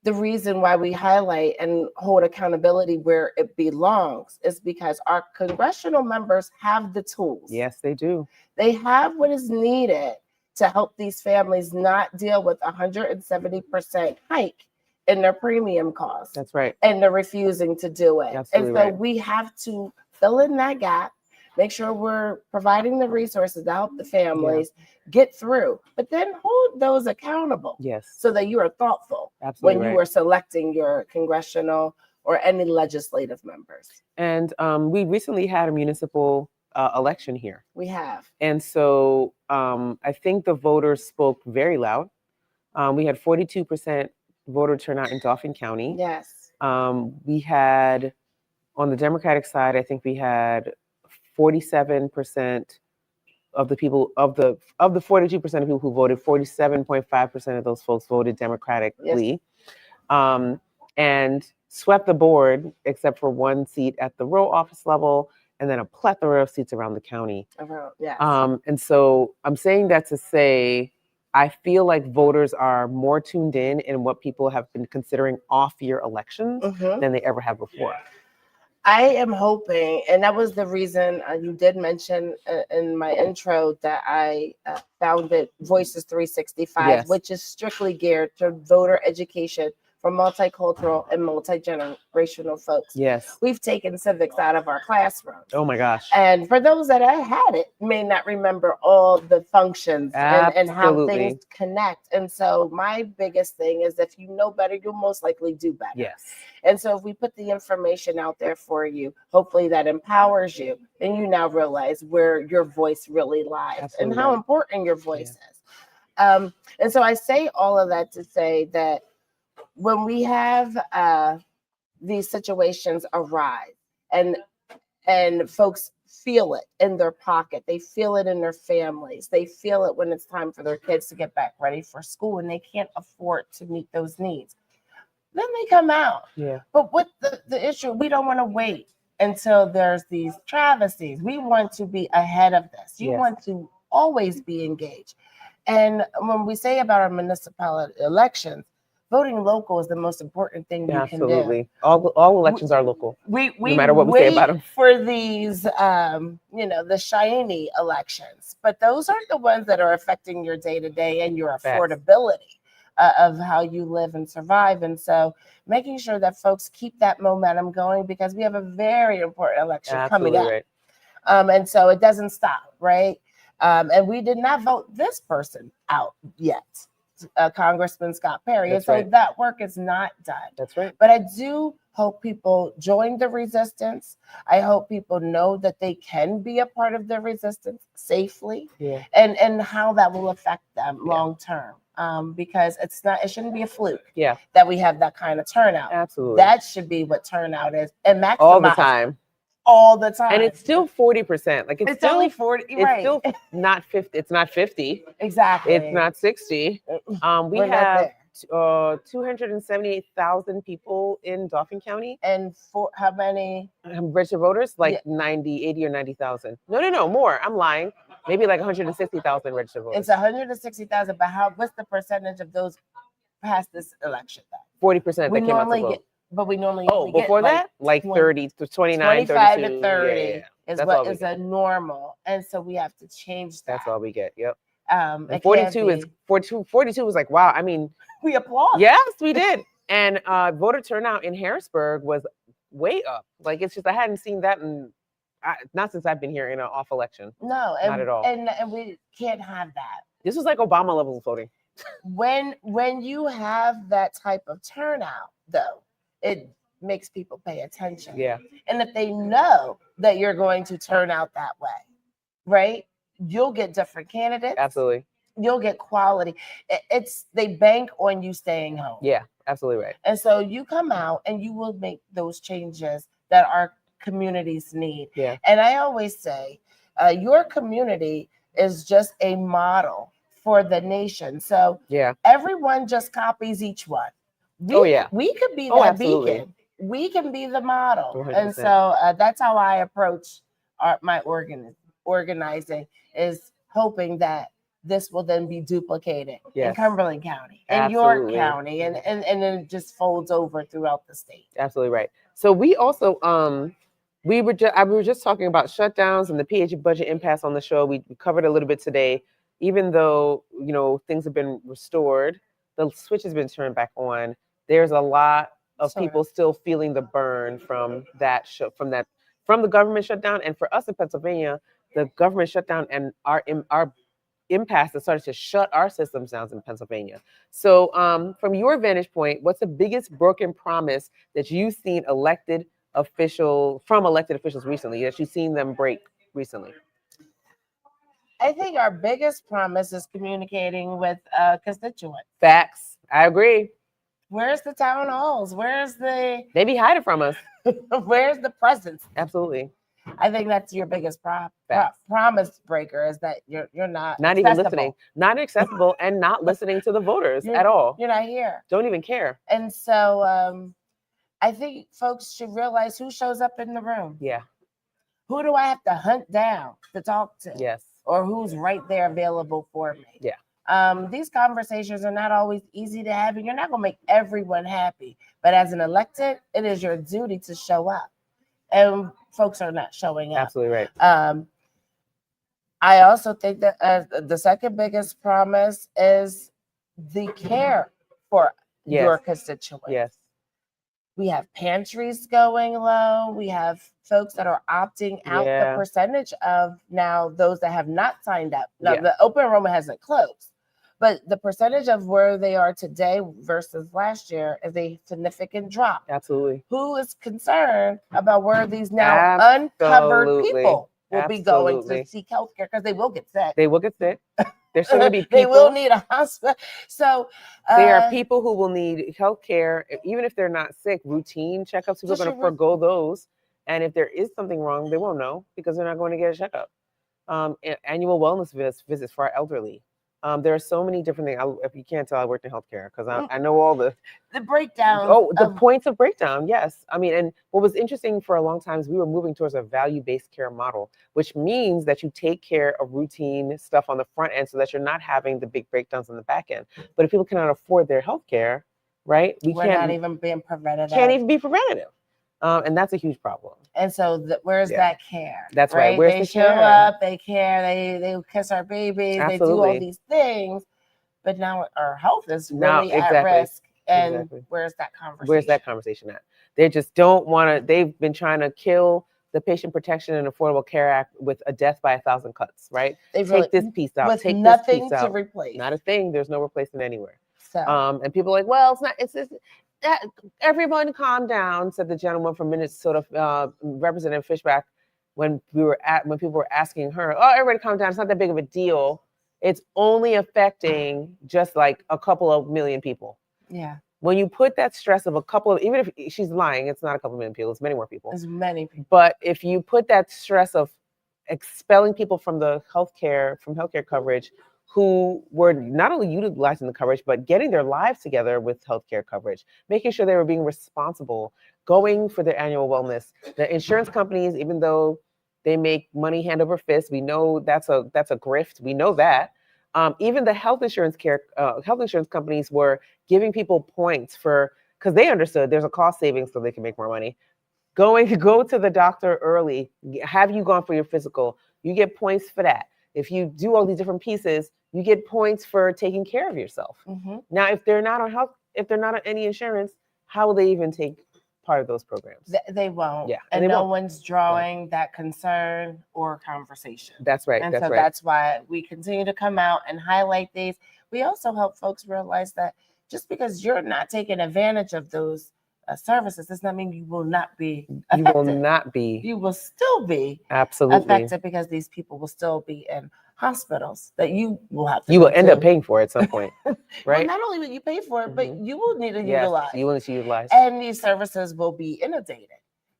the reason why we highlight and hold accountability where it belongs is because our congressional members have the tools. Yes, they do. They have what is needed to help these families not deal with 170% hike in their premium costs. That's right. And they're refusing to do it. Absolutely and so right. we have to fill in that gap, make sure we're providing the resources to help the families get through, but then hold those accountable. Yes. So that you are thoughtful Absolutely when right. you are selecting your congressional or any legislative members. And we recently had a municipal election here. We have. And so I think the voters spoke very loud. We had 42% voter turnout in Dauphin County. Yes. We had, on the Democratic side, I think we had 47% of the people, of the 42% of people who voted, 47.5% of those folks voted Democratically. Yes. And swept the board, except for one seat at the row office level, and then a plethora of seats around the county. Yes. And so I'm saying that to say, I feel like voters are more tuned in what people have been considering off-year elections than they ever have before. I am hoping, and that was the reason you did mention in my intro that I founded Voices 365, which is strictly geared to voter education for multicultural and multi-generational folks. Yes. We've taken civics out of our classroom. Oh my gosh. And for those that have had it, may not remember all the functions and how things connect. And so my biggest thing is if you know better, you'll most likely do better. Yes. And so if we put the information out there for you, hopefully that empowers you, and you now realize where your voice really lies. Absolutely. And how important your voice is. And so I say all of that to say that when we have these situations arise and folks feel it in their pocket, they feel it in their families, they feel it when it's time for their kids to get back ready for school and they can't afford to meet those needs, then they come out. Yeah. But with the issue, we don't want to wait until there's these travesties. We want to be ahead of this. You want to always be engaged. And when we say about our municipal elections, voting local is the most important thing you can do. All elections are local. We no matter what we say about them. For these, the shiny elections, but those aren't the ones that are affecting your day to day and your affordability of how you live and survive. And so, making sure that folks keep that momentum going because we have a very important election coming up. Right. And so it doesn't stop, right? And we did not vote this person out yet. Congressman Scott Perry. That's and so right. that work is not done. That's right. But I do hope people join the resistance. I hope people know that they can be a part of the resistance safely and how that will affect them long term. Because it shouldn't be a fluke that we have that kind of turnout. Absolutely. That should be what turnout is. And maximize all the time. All the time. And it's still 40%. Like it's still only 40. It's still not 50. It's not 50. Exactly. It's not 60. We have 278,000 people in Dauphin County. And for how many registered voters? Like 80 or 90,000. No, more. I'm lying. Maybe like 160,000 registered voters. It's 160,000. But what's the percentage of those past this election? 40% that came out to vote. But we normally before get that, like 30 to 29, 25 32, to 30 is what is a normal, and so we have to change that. That's all we get. Yep. And 42 was like, wow. I mean, we applaud. Yes, we did. And voter turnout in Harrisburg was way up. Like it's just I hadn't seen that not since I've been here in an off election. No, not at all. And we can't have that. This was like Obama level voting. When you have that type of turnout, though, it makes people pay attention. Yeah. And if they know that you're going to turn out that way, right? You'll get different candidates. Absolutely. You'll get quality. They bank on you staying home. Yeah, absolutely right. And so you come out and you will make those changes that our communities need. Yeah. And I always say, your community is just a model for the nation. So Yeah. everyone just copies each one. We could be that beacon. We can be the model. 100%. And so that's how I approach my organizing, is hoping that this will then be duplicated in Cumberland County, in York County, and then it just folds over throughout the state. Absolutely right. So we also we were just talking about shutdowns and the PH budget impasse on the show. We covered a little bit today. Even though things have been restored, the switch has been turned back on. There's a lot of people still feeling the burn from from the government shutdown. And for us in Pennsylvania, the government shutdown and our impasse that started to shut our systems down in Pennsylvania. So from your vantage point, what's the biggest broken promise that you've seen elected officials recently, that you've seen them break recently? I think our biggest promise is communicating with constituents. Facts. I agree. Where's the town halls? They be hiding from us. Where's the presence? Absolutely. I think that's your biggest promise breaker, is that you're not even listening, not accessible, and not listening to the voters at all. You're not here. Don't even care. And so I think folks should realize who shows up in the room. Yeah. Who do I have to hunt down to talk to? Yes. Or who's right there available for me? Yeah. These conversations are not always easy to have, and you're not going to make everyone happy. But as an elected, it is your duty to show up. And folks are not showing up. Absolutely right. I also think that the second biggest promise is the care for your constituents. Yes. We have pantries going low. We have folks that are opting out. The percentage of now those that have not signed up. Now the open enrollment hasn't closed, but the percentage of where they are today versus last year is a significant drop. Absolutely. Who is concerned about where these now uncovered people will be going to seek healthcare, because they will get sick. They will get sick. There's still going to be people. They will need a hospital. So there are people who will need healthcare, even if they're not sick. Routine checkups, people are going to forego those. And if there is something wrong, they won't know, because they're not going to get a checkup. Annual wellness visits for our elderly. There are so many different things. If you can't tell, I worked in healthcare, because I know all the breakdown. Oh, the points of breakdown. Yes. I mean, and what was interesting for a long time is we were moving towards a value-based care model, which means that you take care of routine stuff on the front end so that you're not having the big breakdowns on the back end. But if people cannot afford their healthcare, right? We're not even being preventative. Can't even be preventative. And that's a huge problem. And so where's that care? That's right. Where's they the show care? up, they care, they kiss our babies, Absolutely. they do all these things, but now our health is really at risk. And where's that conversation? Where's that conversation at? They just don't want to. They've been trying to kill the Patient Protection and Affordable Care Act with a death by 1,000 cuts, right? Take this piece out. With take nothing this piece to out. replace. Not a thing. There's no replacement anywhere. So, and people are like, well, it's not. It's just, everyone calm down, said the gentleman from Minnesota, Representative Fishback, when people were asking her, oh, everybody calm down. It's not that big of a deal. It's only affecting just like a couple of million people. Yeah. When you put that stress of a couple of, even if she's lying, it's not a couple of million people, it's many more people. It's many people. But if you put that stress of expelling people from healthcare coverage who were not only utilizing the coverage, but getting their lives together with healthcare coverage, making sure they were being responsible, going for their annual wellness. The insurance companies, even though they make money hand over fist, we know that's a grift. We know that. Even the health insurance companies were giving people points because they understood there's a cost savings so they can make more money. Go to the doctor early. Have you gone for your physical? You get points for that. If you do all these different pieces, you get points for taking care of yourself. Mm-hmm. Now, if they're not on any insurance, how will they even take part of those programs? They won't. Yeah, and no one's drawing that concern or conversation. That's right. And that's why we continue to come out and highlight these. We also help folks realize that just because you're not taking advantage of those services does not mean you will not be affected. You will not be. You will still be absolutely affected, because these people will still be in hospitals that you will have to. You will end up paying for at some point, right? Well, not only will you pay for it, but you will need to yes, utilize. You will need to utilize. And these services will be inundated.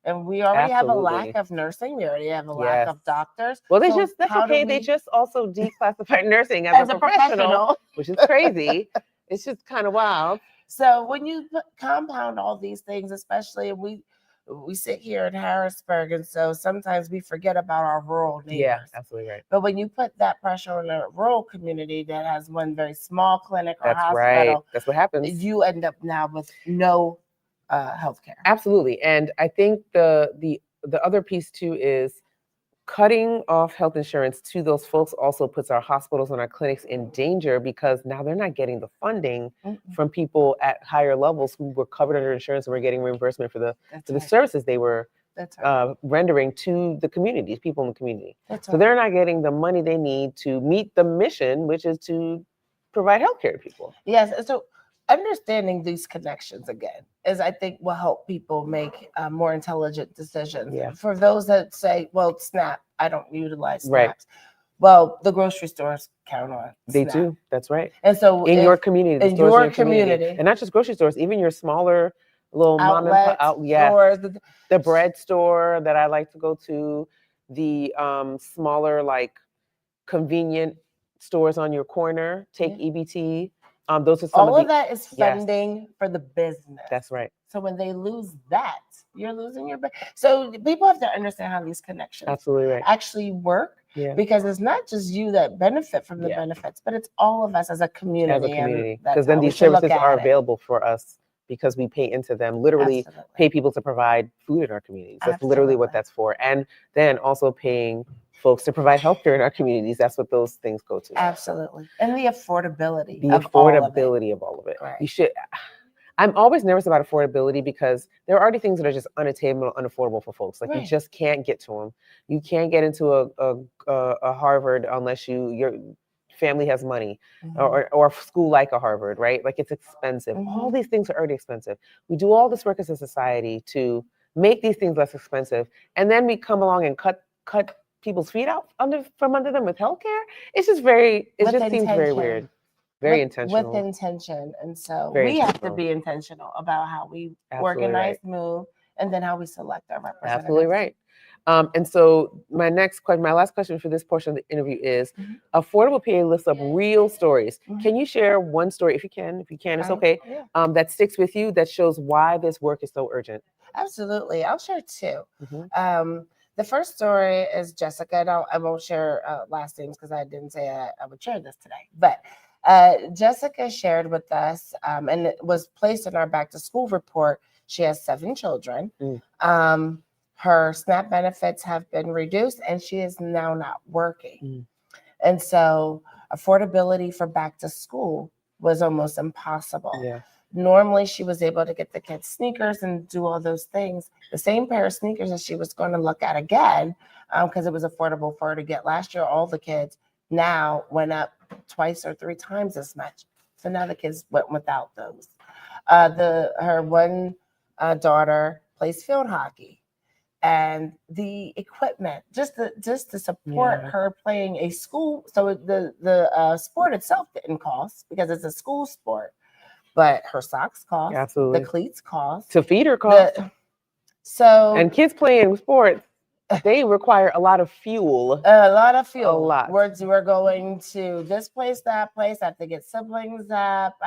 And we already have a Absolutely. lack of nursing. We already have a lack of doctors. Well, So that's how do okay. They we- just also declassified nursing as a professional, which is crazy. It's just kind of wild. So when you compound all these things, especially we sit here in Harrisburg, and so sometimes we forget about our rural neighbors. Yeah, absolutely right. But when you put that pressure on a rural community that has one very small clinic or That's hospital, right. That's what happens. You end up now with no healthcare. Absolutely. And I think the other piece too is cutting off health insurance to those folks also puts our hospitals and our clinics in danger, because now they're not getting the funding from people at higher levels who were covered under insurance and were getting reimbursement for the services they were rendering to the communities, people in the community. So they're not getting the money they need to meet the mission, which is to provide healthcare to people. Yes. And so understanding these connections again is, I think, will help people make more intelligent decisions. Yeah. For those that say, well, SNAP, I don't utilize SNAPs. Right. Well, the grocery stores count on They SNAP. do. That's right. And so in your community, in your community, and not just grocery stores, even your smaller little mom and pop stores, the bread store that I like to go to, the smaller like convenient stores on your corner, take EBT. Those are some all of that is funding for the business. That's right. So when they lose that, you're losing your. So people have to understand how these connections actually work. Yeah. Because it's not just you that benefit from the benefits, but it's all of us as a community. Because then these services are available for us because we pay into them. Literally pay people to provide food in our communities. That's literally what that's for. And then also paying folks to provide healthcare in our communities. That's what those things go to. Absolutely. And the affordability. The affordability of all of it. Right. You should. I'm always nervous about affordability because there are already things that are just unattainable, unaffordable for folks. Like you just can't get to them. You can't get into a Harvard unless your family has money, or a school like a Harvard, right? Like it's expensive. All these things are already expensive. We do all this work as a society to make these things less expensive, and then we come along and cut people's feet out from under them with healthcare. It just seems very weird. Very intentional. With intention. And so Very we have to be intentional about how we organize, move, and then how we select our representatives. Absolutely right. And so my last question for this portion of the interview is, Affordable PA lifts up real stories. Can you share one story, if you can, it's okay, that sticks with you, that shows why this work is so urgent? Absolutely. I'll share two. The first story is Jessica. I won't share last names because I didn't say I would share this today. But Jessica shared with us, and it was placed in our back to school report. She has 7 children. Her SNAP benefits have been reduced, and she is now not working. And so affordability for back to school was almost impossible. Yeah. Normally, she was able to get the kids sneakers and do all those things. The same pair of sneakers that she was going to look at again, because it was affordable for her to get last year, all the kids now went up twice or 3 times as much. So now the kids went without those. Her one daughter plays field hockey, and the equipment just to support her playing a school. So the sport itself didn't cost because it's a school sport, but her socks cost. Absolutely. The cleats cost. To feed her cost. And kids playing sports, they require a lot of fuel. A lot of fuel. A lot. We're going to this place, that place. I have to get siblings up.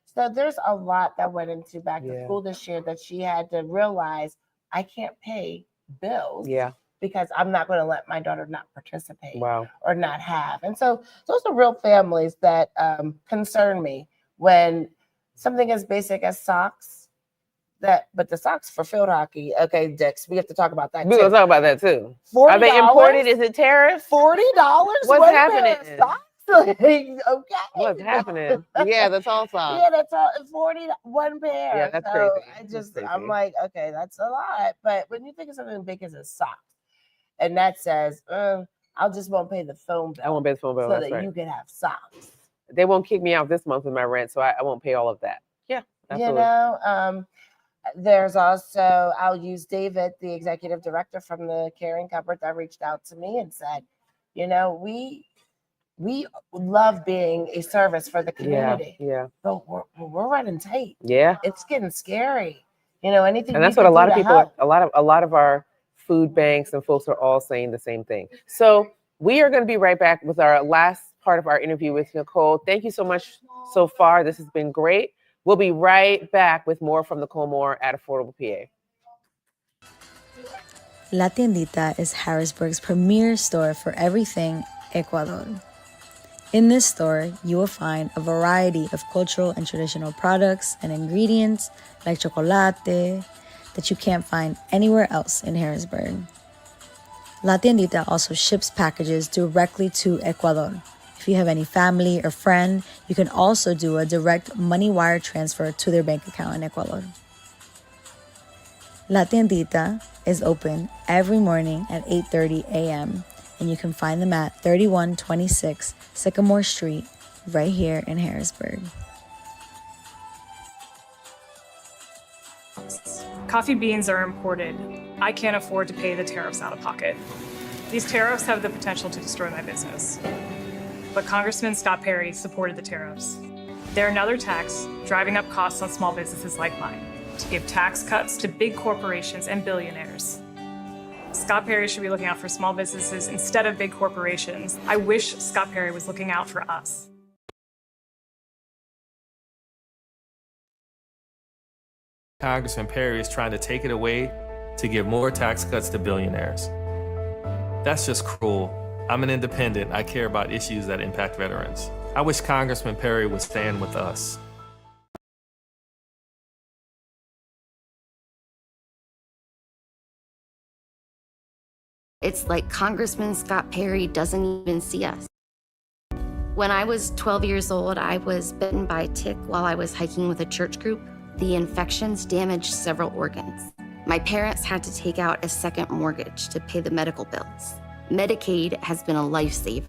So there's a lot that went into back to school this year that she had to realize, I can't pay bills. Yeah. Because I'm not going to let my daughter not participate. Wow. Or not have. And so those are real families that concern me when something as basic as socks. But the socks for field hockey, okay, Dix, we have to talk about that. We're gonna talk about that too. $40? Are they imported? Is it tariffs? $40? What's happening? Socks? Okay. What's happening? Yeah, that's all socks. Yeah, that's all. 40 one pair. Yeah, that's crazy. I'm like, okay, that's a lot. But when you think of something big as a sock, and that says, I'll just won't pay the phone bill. I won't pay the phone bill. So that you can have socks. They won't kick me out this month with my rent, so I won't pay all of that. Yeah, absolutely. You know, there's also, I'll use David, the executive director from the Caring Cupboard, that reached out to me and said, you know, we love being a service for the community. Yeah. But we're running tight. Yeah. It's getting scary. You know, anything. And that's what a lot of people, a lot of our food banks and folks are all saying the same thing. So we are going to be right back with our last part of our interview with Nicole. Thank you so much so far. This has been great. We'll be right back with more from Nicole Moore at Affordable PA. La Tiendita is Harrisburg's premier store for everything Ecuador. In this store, you will find a variety of cultural and traditional products and ingredients like chocolate that you can't find anywhere else in Harrisburg. La Tiendita also ships packages directly to Ecuador. If you have any family or friend, you can also do a direct money wire transfer to their bank account in Ecuador. La Tiendita is open every morning at 8:30 a.m. and you can find them at 3126 Sycamore Street, right here in Harrisburg. Coffee beans are imported. I can't afford to pay the tariffs out of pocket. These tariffs have the potential to destroy my business. But Congressman Scott Perry supported the tariffs. They're another tax driving up costs on small businesses like mine to give tax cuts to big corporations and billionaires. Scott Perry should be looking out for small businesses instead of big corporations. I wish Scott Perry was looking out for us. Congressman Perry is trying to take it away to give more tax cuts to billionaires. That's just cruel. I'm an independent. I care about issues that impact veterans. I wish Congressman Perry would stand with us. It's like Congressman Scott Perry doesn't even see us. When I was 12 years old, I was bitten by a tick while I was hiking with a church group. The infections damaged several organs. My parents had to take out a second mortgage to pay the medical bills. Medicaid has been a lifesaver.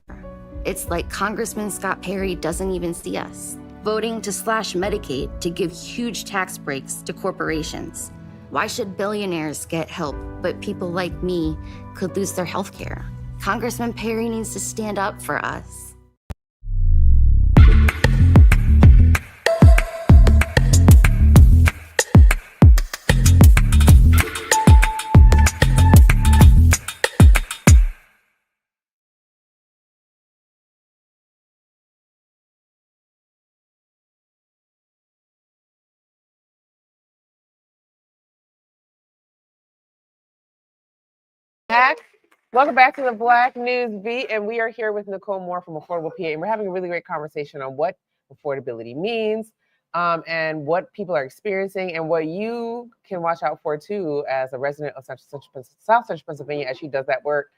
It's like Congressman Scott Perry doesn't even see us. Voting to slash Medicaid to give huge tax breaks to corporations. Why should billionaires get help, but people like me could lose their health care? Congressman Perry needs to stand up for us. Welcome back to the Black News Beat, and we are here with Nicole Moore from Affordable PA, and we're having a really great conversation on what affordability means, and what people are experiencing, and what you can watch out for too as a resident of South Central Pennsylvania as she does that work.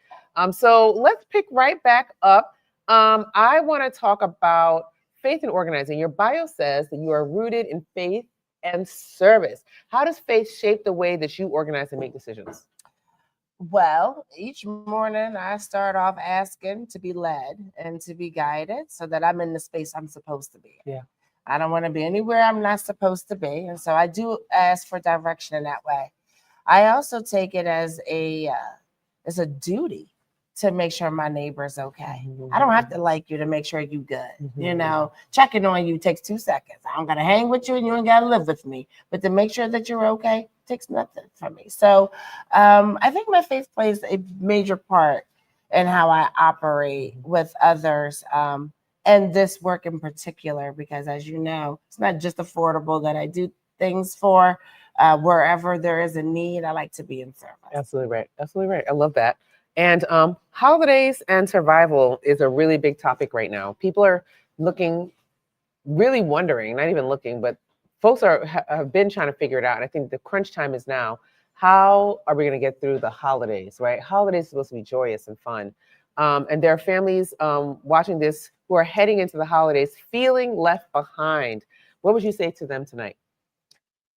So let's pick right back up. I want to talk about faith and organizing. Your bio says that you are rooted in faith and service. How does faith shape the way that you organize and make decisions? Well, each morning I start off asking to be led and to be guided so that I'm in the space I'm supposed to be. Yeah. I don't want to be anywhere I'm not supposed to be. And so I do ask for direction in that way. I also take it as a duty to make sure my neighbor's okay. I don't have to like you to make sure you good. You know, checking on you takes 2 seconds. I'm gonna hang with you and you ain't gotta live with me. But to make sure that you're okay takes nothing from me. So I think my faith plays a major part in how I operate with others. And this work in particular, because as you know, it's not just affordable that I do things for. Wherever there is a need, I like to be in service. Absolutely right. Absolutely right. I love that. And holidays and survival is a really big topic right now. People are really wondering, not even looking, but folks have been trying to figure it out. And I think the crunch time is now. How are we going to get through the holidays, right? Holidays are supposed to be joyous and fun. And there are families watching this who are heading into the holidays feeling left behind. What would you say to them tonight?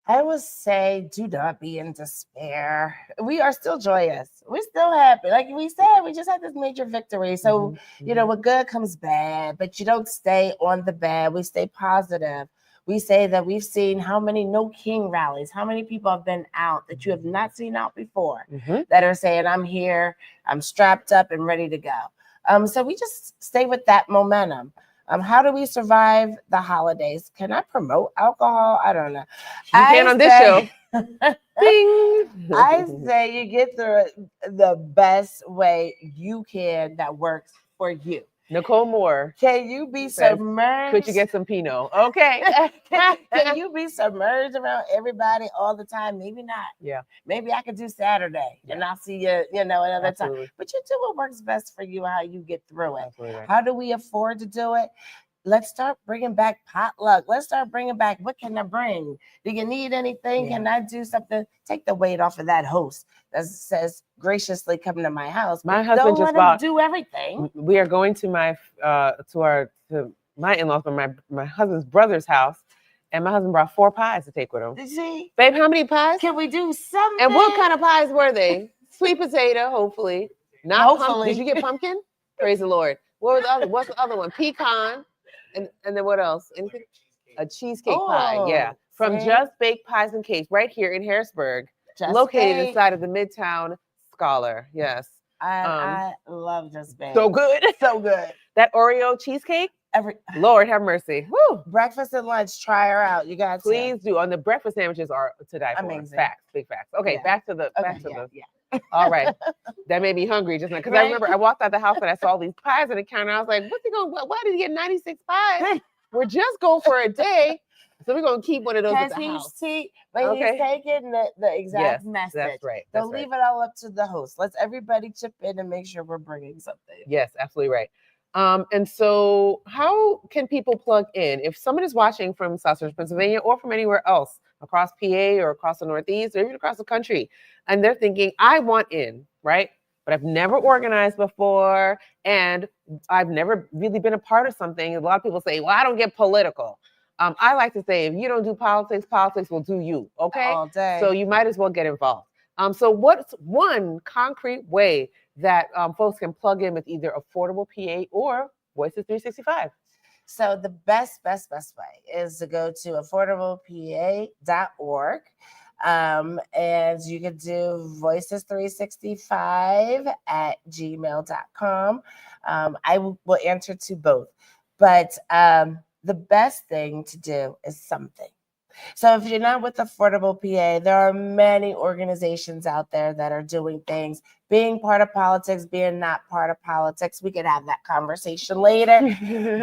I would say, do not be in despair. We are still joyous. We're still happy. Like we said, we just had this major victory. So, you know, what good comes bad, but you don't stay on the bad. We stay positive. We say that we've seen how many No King rallies, how many people have been out that you have not seen out before that are saying, I'm here, I'm strapped up and ready to go. So we just stay with that momentum. How do we survive the holidays? Can I promote alcohol? I don't know. You can on this show. Bing. I say you get through it the best way you can that works for you. Nicole Moore. Can you be says, submerged? Could you get some Pinot? Okay. Can you be submerged around everybody all the time? Maybe not. Yeah. Maybe I could do Saturday and I'll see you, another Absolutely. time. But you do what works best for you, how you get through it. Absolutely right. How do we afford to do it? Let's start bringing back potluck. Let's start bringing back, what can I bring? Do you need anything? Yeah. Can I do something? Take the weight off of that host that says graciously come to my house. My husband Don't just let him bought. do everything. We are going to my in-laws, my husband's brother's house, and my husband brought 4 pies to take with him. See, babe, how many pies? Can we do something? And what kind of pies were they? Sweet potato, hopefully. Not pumpkin. Did you get pumpkin? Praise the Lord. What was the other? What's the other one? Pecan. And then what else? Anything? A cheesecake pie. Yeah. From Just Baked Pies and Cakes right here in Harrisburg, located inside of the Midtown Scholar. Yes. I love Just Baked. So good. So good. That Oreo cheesecake. Lord have mercy. Woo. Breakfast and lunch. Try her out. You guys please do. On the breakfast sandwiches are to die for. Amazing. Facts. Big facts. Okay, back to the yeah. All right. That made me hungry just now. Because I remember I walked out the house and I saw all these pies on the counter. I was like, what's he going? Why did he get 96 pies? We're just going for a day. So we're going to keep one of those at the house. But he's taking the exact message. That's right. Don't leave it all up to the host. Let's everybody chip in and make sure we're bringing something. Yes, absolutely right. And so how can people plug in? If someone is watching from Southwest Pennsylvania or from anywhere else, across PA or across the Northeast or even across the country, and they're thinking, I want in, right? But I've never organized before and I've never really been a part of something. A lot of people say, well, I don't get political. I like to say, if you don't do politics, politics will do you, okay? All day. So you might as well get involved. So what's one concrete way that folks can plug in with either Affordable PA or Voices 365? So the best way is to go to affordablepa.org. And you can do voices365@gmail.com. I will answer to both, but the best thing to do is something. So if you're not with Affordable PA, there are many organizations out there that are doing things, being part of politics, being not part of politics. We could have that conversation later,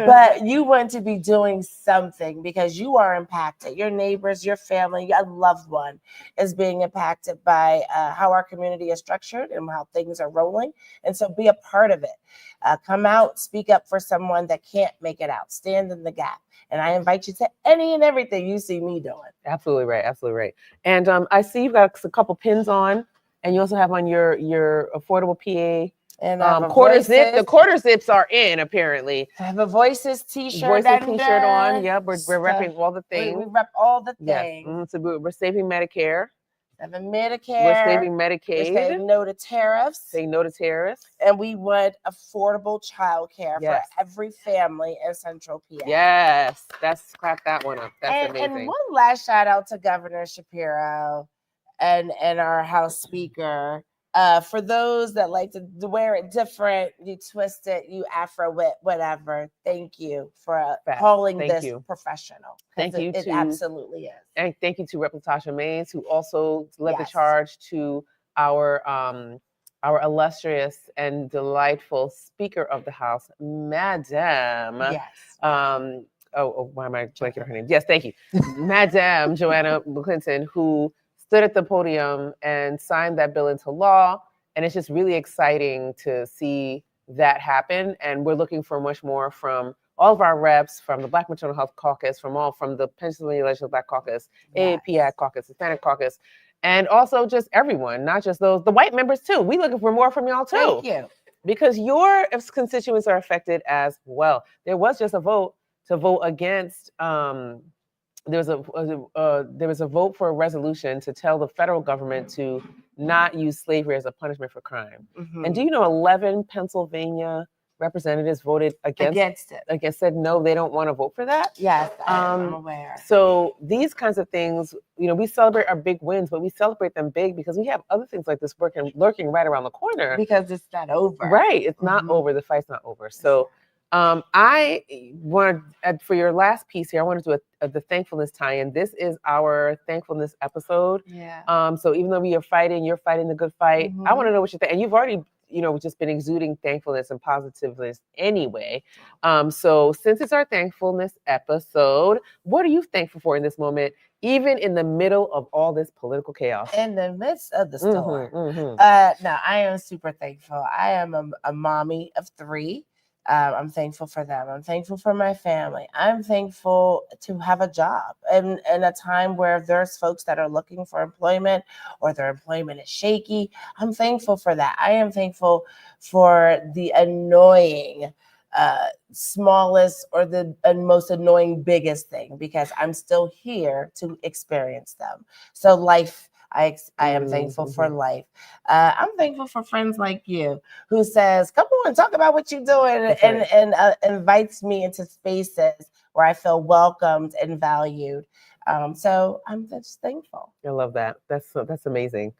but you want to be doing something because you are impacted. Your neighbors, your family, a loved one is being impacted by how our community is structured and how things are rolling. And so be a part of it. Come out, speak up for someone that can't make it out, stand in the gap. And I invite you to any and everything you see me doing. Absolutely right. Absolutely right. And I see you've got a couple pins on, and you also have on your Affordable PA and quarter zip. The quarter zips are in apparently. I have a Voices t-shirt. Voices t-shirt on. Yeah, we're repping all the things. We rep all the things. Yes. So we're saving Medicare. Saving Medicare. We're saving Medicaid. We're saying no to tariffs. Saying no to tariffs. And we want affordable childcare for every family in Central PA. Yes, clap that one up. That's amazing. And one last shout out to Governor Shapiro and our House Speaker. For those that like to wear it different, you twist it, you Afro it, whatever. Thank you for calling this professional. Thank you. It absolutely is. And thank you to Rep. Latasha Mays, who also led the charge to our illustrious and delightful Speaker of the House, Madam. Yes. Why am I blanking on her name? Yes, thank you. Madam Joanna Clinton, who stood at the podium and signed that bill into law. And it's just really exciting to see that happen. And we're looking for much more from all of our reps, from the Black Maternal Health Caucus, from the Pennsylvania Legislative Black Caucus, AAPI Caucus, Hispanic Caucus, and also just everyone, not just the white members too. We're looking for more from y'all too. Thank you. Because your constituents are affected as well. There was just a vote to vote against, there was a vote for a resolution to tell the federal government to not use slavery as a punishment for crime. Mm-hmm. And do you know 11 Pennsylvania representatives voted against it? Said no, they don't want to vote for that. Yes, I'm aware. So these kinds of things, we celebrate our big wins, but we celebrate them big because we have other things like this lurking right around the corner. Because it's not over. Right, it's not over. The fight's not over. So I wanted, for your last piece here, I want to do the thankfulness tie-in. This is our thankfulness episode. Yeah. So even though we are fighting, you're fighting the good fight. I want to know what you think. And you've already, just been exuding thankfulness and positiveness anyway. So since it's our thankfulness episode, what are you thankful for in this moment, even in the middle of all this political chaos? In the midst of the storm. No, I am super thankful. I am a mommy of 3. I'm thankful for them. I'm thankful for my family. I'm thankful to have a job in a time where there's folks that are looking for employment or their employment is shaky. I'm thankful for that. I am thankful for the annoying smallest or the most annoying biggest thing, because I'm still here to experience them. So life, I am thankful for life. I'm thankful for friends like you who says, come on, talk about what you're doing, and invites me into spaces where I feel welcomed and valued. So I'm just thankful. I love that. That's amazing.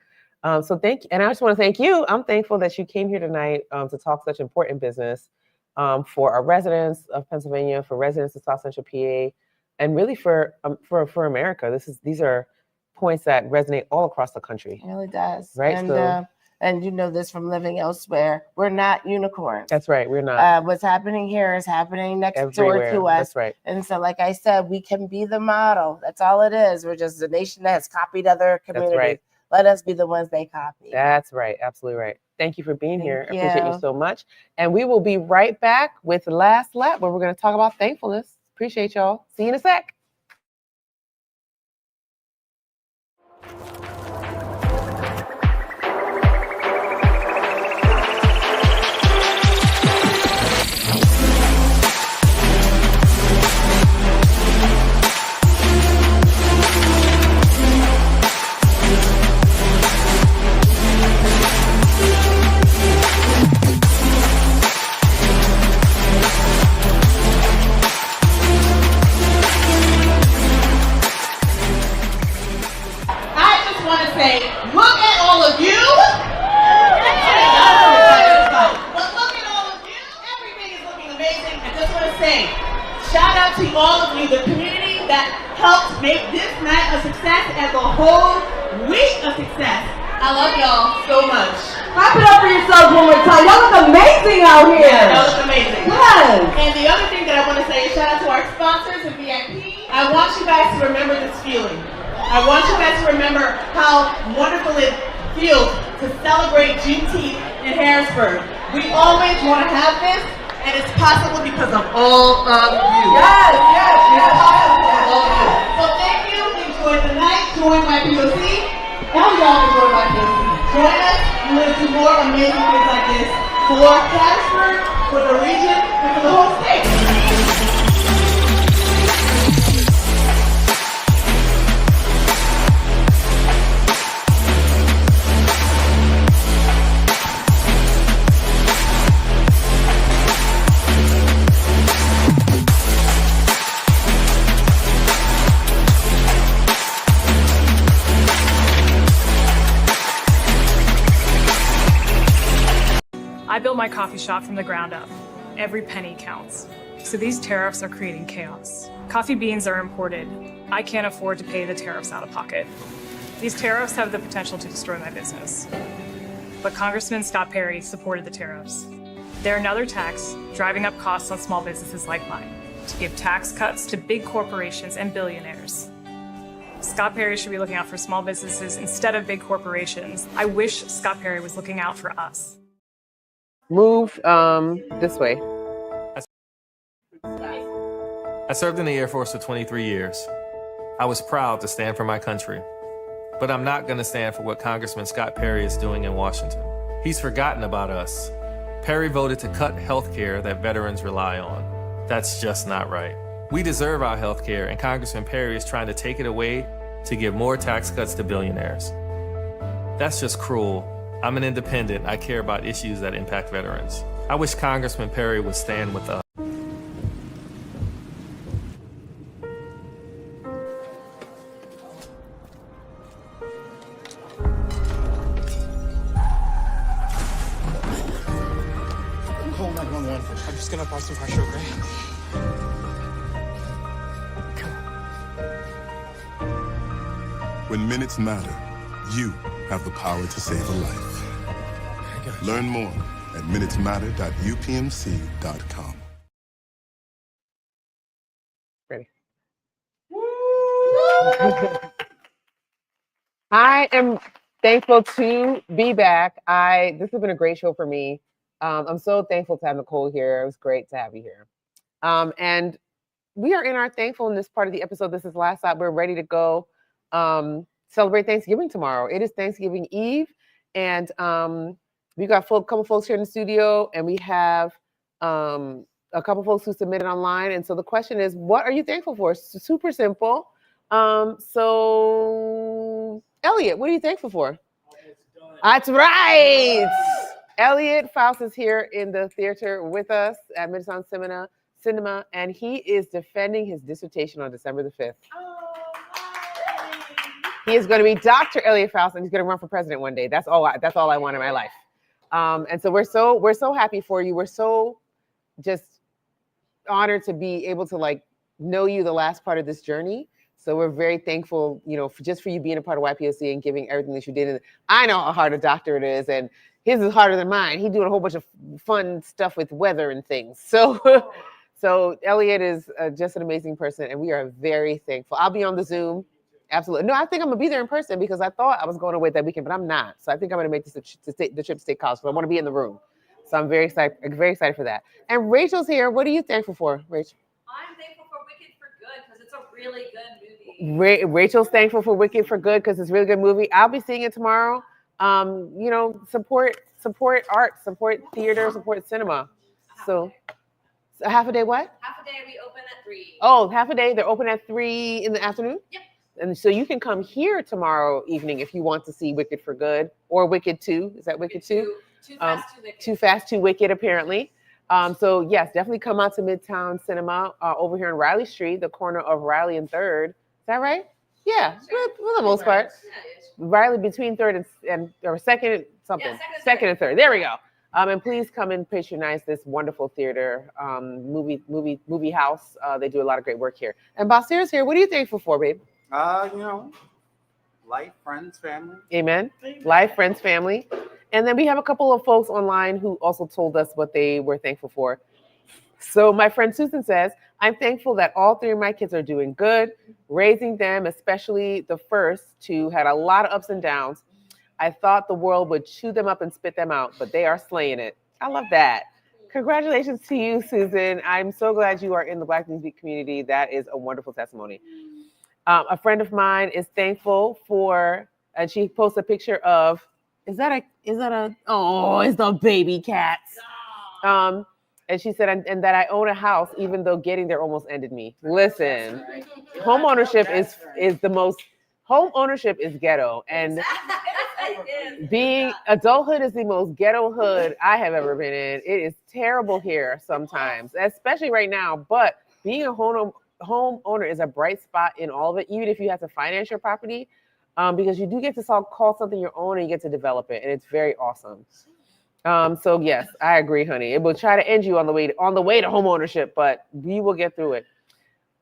So thank you. And I just want to thank you. I'm thankful that you came here tonight to talk such important business for our residents of Pennsylvania, for residents of South Central PA, and really for America. These are points that resonate all across the country. It really does. Right. And you know this from living elsewhere. We're not unicorns. That's right. We're not. What's happening here is happening next everywhere. Door to us. That's right. And so, like I said, we can be the model. That's all it is. We're just a nation that has copied other communities. That's right. Let us be the ones they copy. That's right. Absolutely right. Thank you for being here. Thank I appreciate you so much. And we will be right back with Last Lap, where we're going to talk about thankfulness. Appreciate y'all. See you in a sec. Look at all of you. But look at all of you. Everything is looking amazing. I just want to say, shout out to all of you, the community that helped make this night a success and the whole week a success. I love y'all so much. Clap it up for yourselves one more time. Y'all look amazing out here. Yeah, y'all look amazing. Yes. And the other thing that I want to say is shout out to our sponsors and VIP. I want you guys to remember this feeling. I want you guys to remember how wonderful it feels to celebrate Juneteenth in Harrisburg. We always want to have this, and it's possible because of all of you. Yes, yes, yes. All of you. So thank you. Enjoy the night. Join my POC. All y'all enjoy my POC. Join us. We're going to do more amazing things like this for Harrisburg, for the region, and for the whole state. I built my coffee shop from the ground up. Every penny counts. So these tariffs are creating chaos. Coffee beans are imported. I can't afford to pay the tariffs out of pocket. These tariffs have the potential to destroy my business. But Congressman Scott Perry supported the tariffs. They're another tax driving up costs on small businesses like mine to give tax cuts to big corporations and billionaires. Scott Perry should be looking out for small businesses instead of big corporations. I wish Scott Perry was looking out for us. Move this way. I served in the Air Force for 23 years. I was proud to stand for my country. But I'm not going to stand for what Congressman Scott Perry is doing in Washington. He's forgotten about us. Perry voted to cut health care that veterans rely on. That's just not right. We deserve our health care, and Congressman Perry is trying to take it away to give more tax cuts to billionaires. That's just cruel. I'm an independent. I care about issues that impact veterans. I wish Congressman Perry would stand with us. Call 911. I just just gonna apply some pressure, okay? When minutes matter, you have the power to save a life. Learn more at minutesmatter.upmc.com. Ready. I am thankful to be back. This has been a great show for me. I'm so thankful to have Nicole here. It was great to have you here. And we are in our thankfulness part of the episode. This is the last stop. We're ready to go celebrate Thanksgiving tomorrow. It is Thanksgiving Eve, and we got a couple folks here in the studio, and we have a couple folks who submitted online. And so the question is, what are you thankful for? It's super simple. So Elliot, what are you thankful for? That's right. Elliot Faust is here in the theater with us at Midtown Cinema, and he is defending his dissertation on December the 5th. He is going to be Dr. Elliot Faust, and he's going to run for president one day. That's all I want in my life. And so we're so happy for you. We're so just honored to be able to know you the last part of this journey. So we're very thankful, for you being a part of YPOC and giving everything that you did. And I know how hard a doctor it is, and his is harder than mine. He's doing a whole bunch of fun stuff with weather and things. So Elliot is just an amazing person, and we are very thankful. I'll be on the Zoom. Absolutely. No, I think I'm gonna be there in person because I thought I was going away that weekend, but I'm not. So I think I'm gonna make the trip to State College. So I want to be in the room. So I'm very excited for that. And Rachel's here. What are you thankful for, Rachel? I'm thankful for Wicked for Good because it's a really good movie. Rachel's thankful for Wicked for Good because it's a really good movie. I'll be seeing it tomorrow. Support art, support theater, support cinema. So half a day what? Half a day we open at 3. Oh, half a day. They're open at 3 in the afternoon? Yep. And so you can come here tomorrow evening if you want to see Wicked for Good or Wicked 2. Is that Wicked 2? Too Fast, Too Wicked. Too Fast, Too Wicked, apparently. So yes, definitely come out to Midtown Cinema over here on Riley Street, the corner of Riley and 3rd. Is that right? Yeah, for the most part. Riley between 3rd and or 2nd something. Yeah, 2nd and 3rd. There we go. And please come and patronize this wonderful theater, movie house. They do a lot of great work here. And Basir's here. What are you thankful for, babe? Life, friends, family. Amen. Life, friends, family. And then we have a couple of folks online who also told us what they were thankful for. So my friend Susan says, I'm thankful that all 3 of my kids are doing good. Raising them, especially the first 2, had a lot of ups and downs. I thought the world would chew them up and spit them out, but they are slaying it. I love that. Congratulations to you, Susan. I'm so glad you are in the Black NewsBeat community. That is a wonderful testimony. A friend of mine is thankful for, and she posts a picture of, it's the baby cats. And she said, and that I own a house, even though getting there almost ended me. Listen, home ownership is ghetto. And adulthood is the most ghetto hood I have ever been in. It is terrible here sometimes, especially right now. But being a homeowner is a bright spot in all of it, even if you have to finance your property, because you do get to call something your own and you get to develop it. And it's very awesome. So yes, I agree, honey. It will try to end you on the way to home ownership, but we will get through it.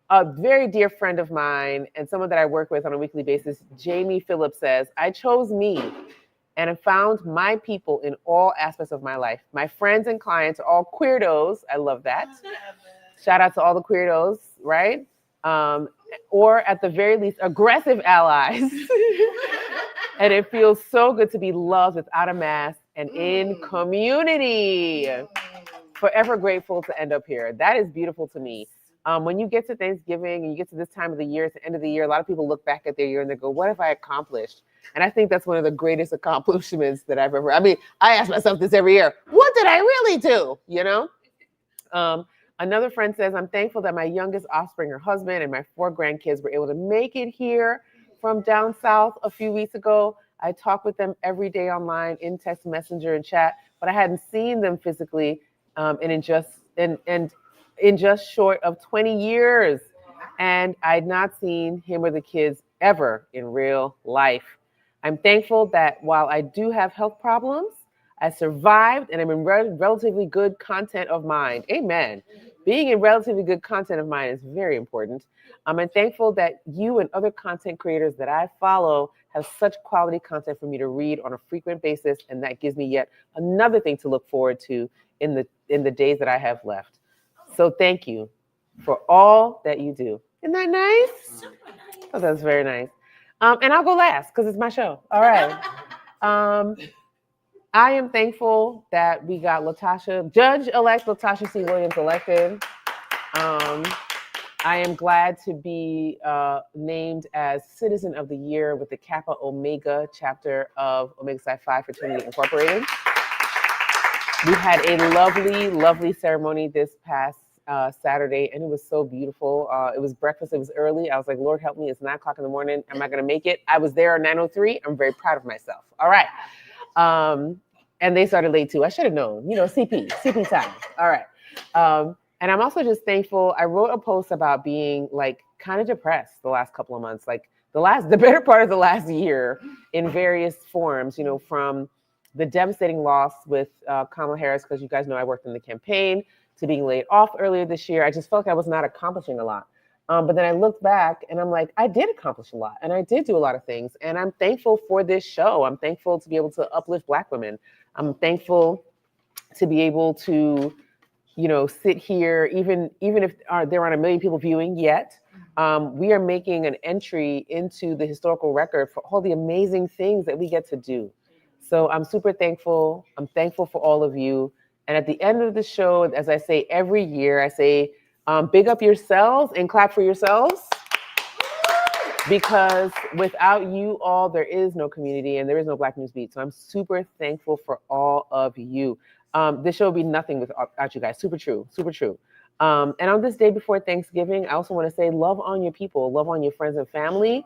A very dear friend of mine and someone that I work with on a weekly basis, Jamie Phillips, says, I chose me and have found my people in all aspects of my life. My friends and clients are all queerdos. I love that. Shout out to all the queerdos, right? Or at the very least, aggressive allies. And it feels so good to be loved without a mask and in community. Forever grateful to end up here. That is beautiful to me. When you get to Thanksgiving and you get to this time of the year, it's the end of the year, a lot of people look back at their year and they go, what have I accomplished? And I think that's one of the greatest accomplishments that I've ever, I ask myself this every year, what did I really do? Another friend says, I'm thankful that my youngest offspring, her husband, and my 4 grandkids were able to make it here from down south a few weeks ago. I talk with them every day online in text messenger and chat, but I hadn't seen them physically in just short of 20 years. And I'd not seen him or the kids ever in real life. I'm thankful that while I do have health problems, I survived, and I'm in relatively good content of mind. Amen. Being in relatively good content of mind is very important. I'm thankful that you and other content creators that I follow have such quality content for me to read on a frequent basis, and that gives me yet another thing to look forward to in the days that I have left. So thank you for all that you do. Isn't that nice? Oh, that's very nice. And I'll go last because it's my show. All right. I am thankful that we got Judge-elect Latasha C. Williams elected. I am glad to be named as Citizen of the Year with the Kappa Omega chapter of Omega Psi Phi Fraternity Incorporated. We had a lovely, lovely ceremony this past Saturday, and it was so beautiful. It was breakfast. It was early. I was like, Lord, help me. It's 9 o'clock in the morning. Am I going to make it? I was there at 9:03. I'm very proud of myself. All right. And they started late too. I should have known, CP time. All right. And I'm also just thankful. I wrote a post about being like kind of depressed the last couple of months, like the better part of the last year in various forms, from the devastating loss with Kamala Harris, because you guys know I worked in the campaign, to being laid off earlier this year. I just felt like I was not accomplishing a lot. But then I looked back and I'm like, I did accomplish a lot and I did do a lot of things. And I'm thankful for this show. I'm thankful to be able to uplift Black women. I'm thankful to be able to, sit here, even if there aren't a million people viewing yet. We are making an entry into the historical record for all the amazing things that we get to do. So I'm super thankful. I'm thankful for all of you. And at the end of the show, as I say every year, I say, big up yourselves and clap for yourselves. Because without you all, there is no community and there is no Black NewsBeat. So I'm super thankful for all of you. This show would be nothing without you guys. Super true, super true. And on this day before Thanksgiving, I also want to say love on your people, love on your friends and family.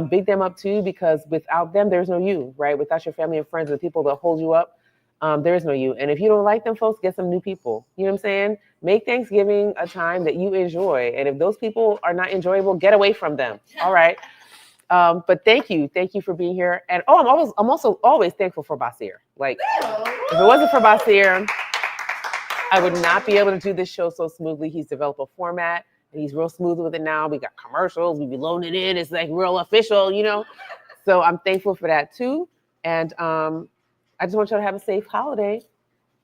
Big them up too, because without them, there's no you, right? Without your family and friends, the people that hold you up, there is no you. And if you don't like them folks, get some new people. You know what I'm saying? Make Thanksgiving a time that you enjoy. And if those people are not enjoyable, get away from them. All right. But thank you for being here. And I'm also always thankful for Basir. Like, if it wasn't for Basir, I would not be able to do this show so smoothly. He's developed a format and he's real smooth with it now. We got commercials, we be loading it in. It's like real official, So I'm thankful for that too. And I just want y'all to have a safe holiday.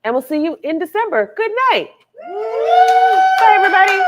And we'll see you in December. Good night. Bye, everybody.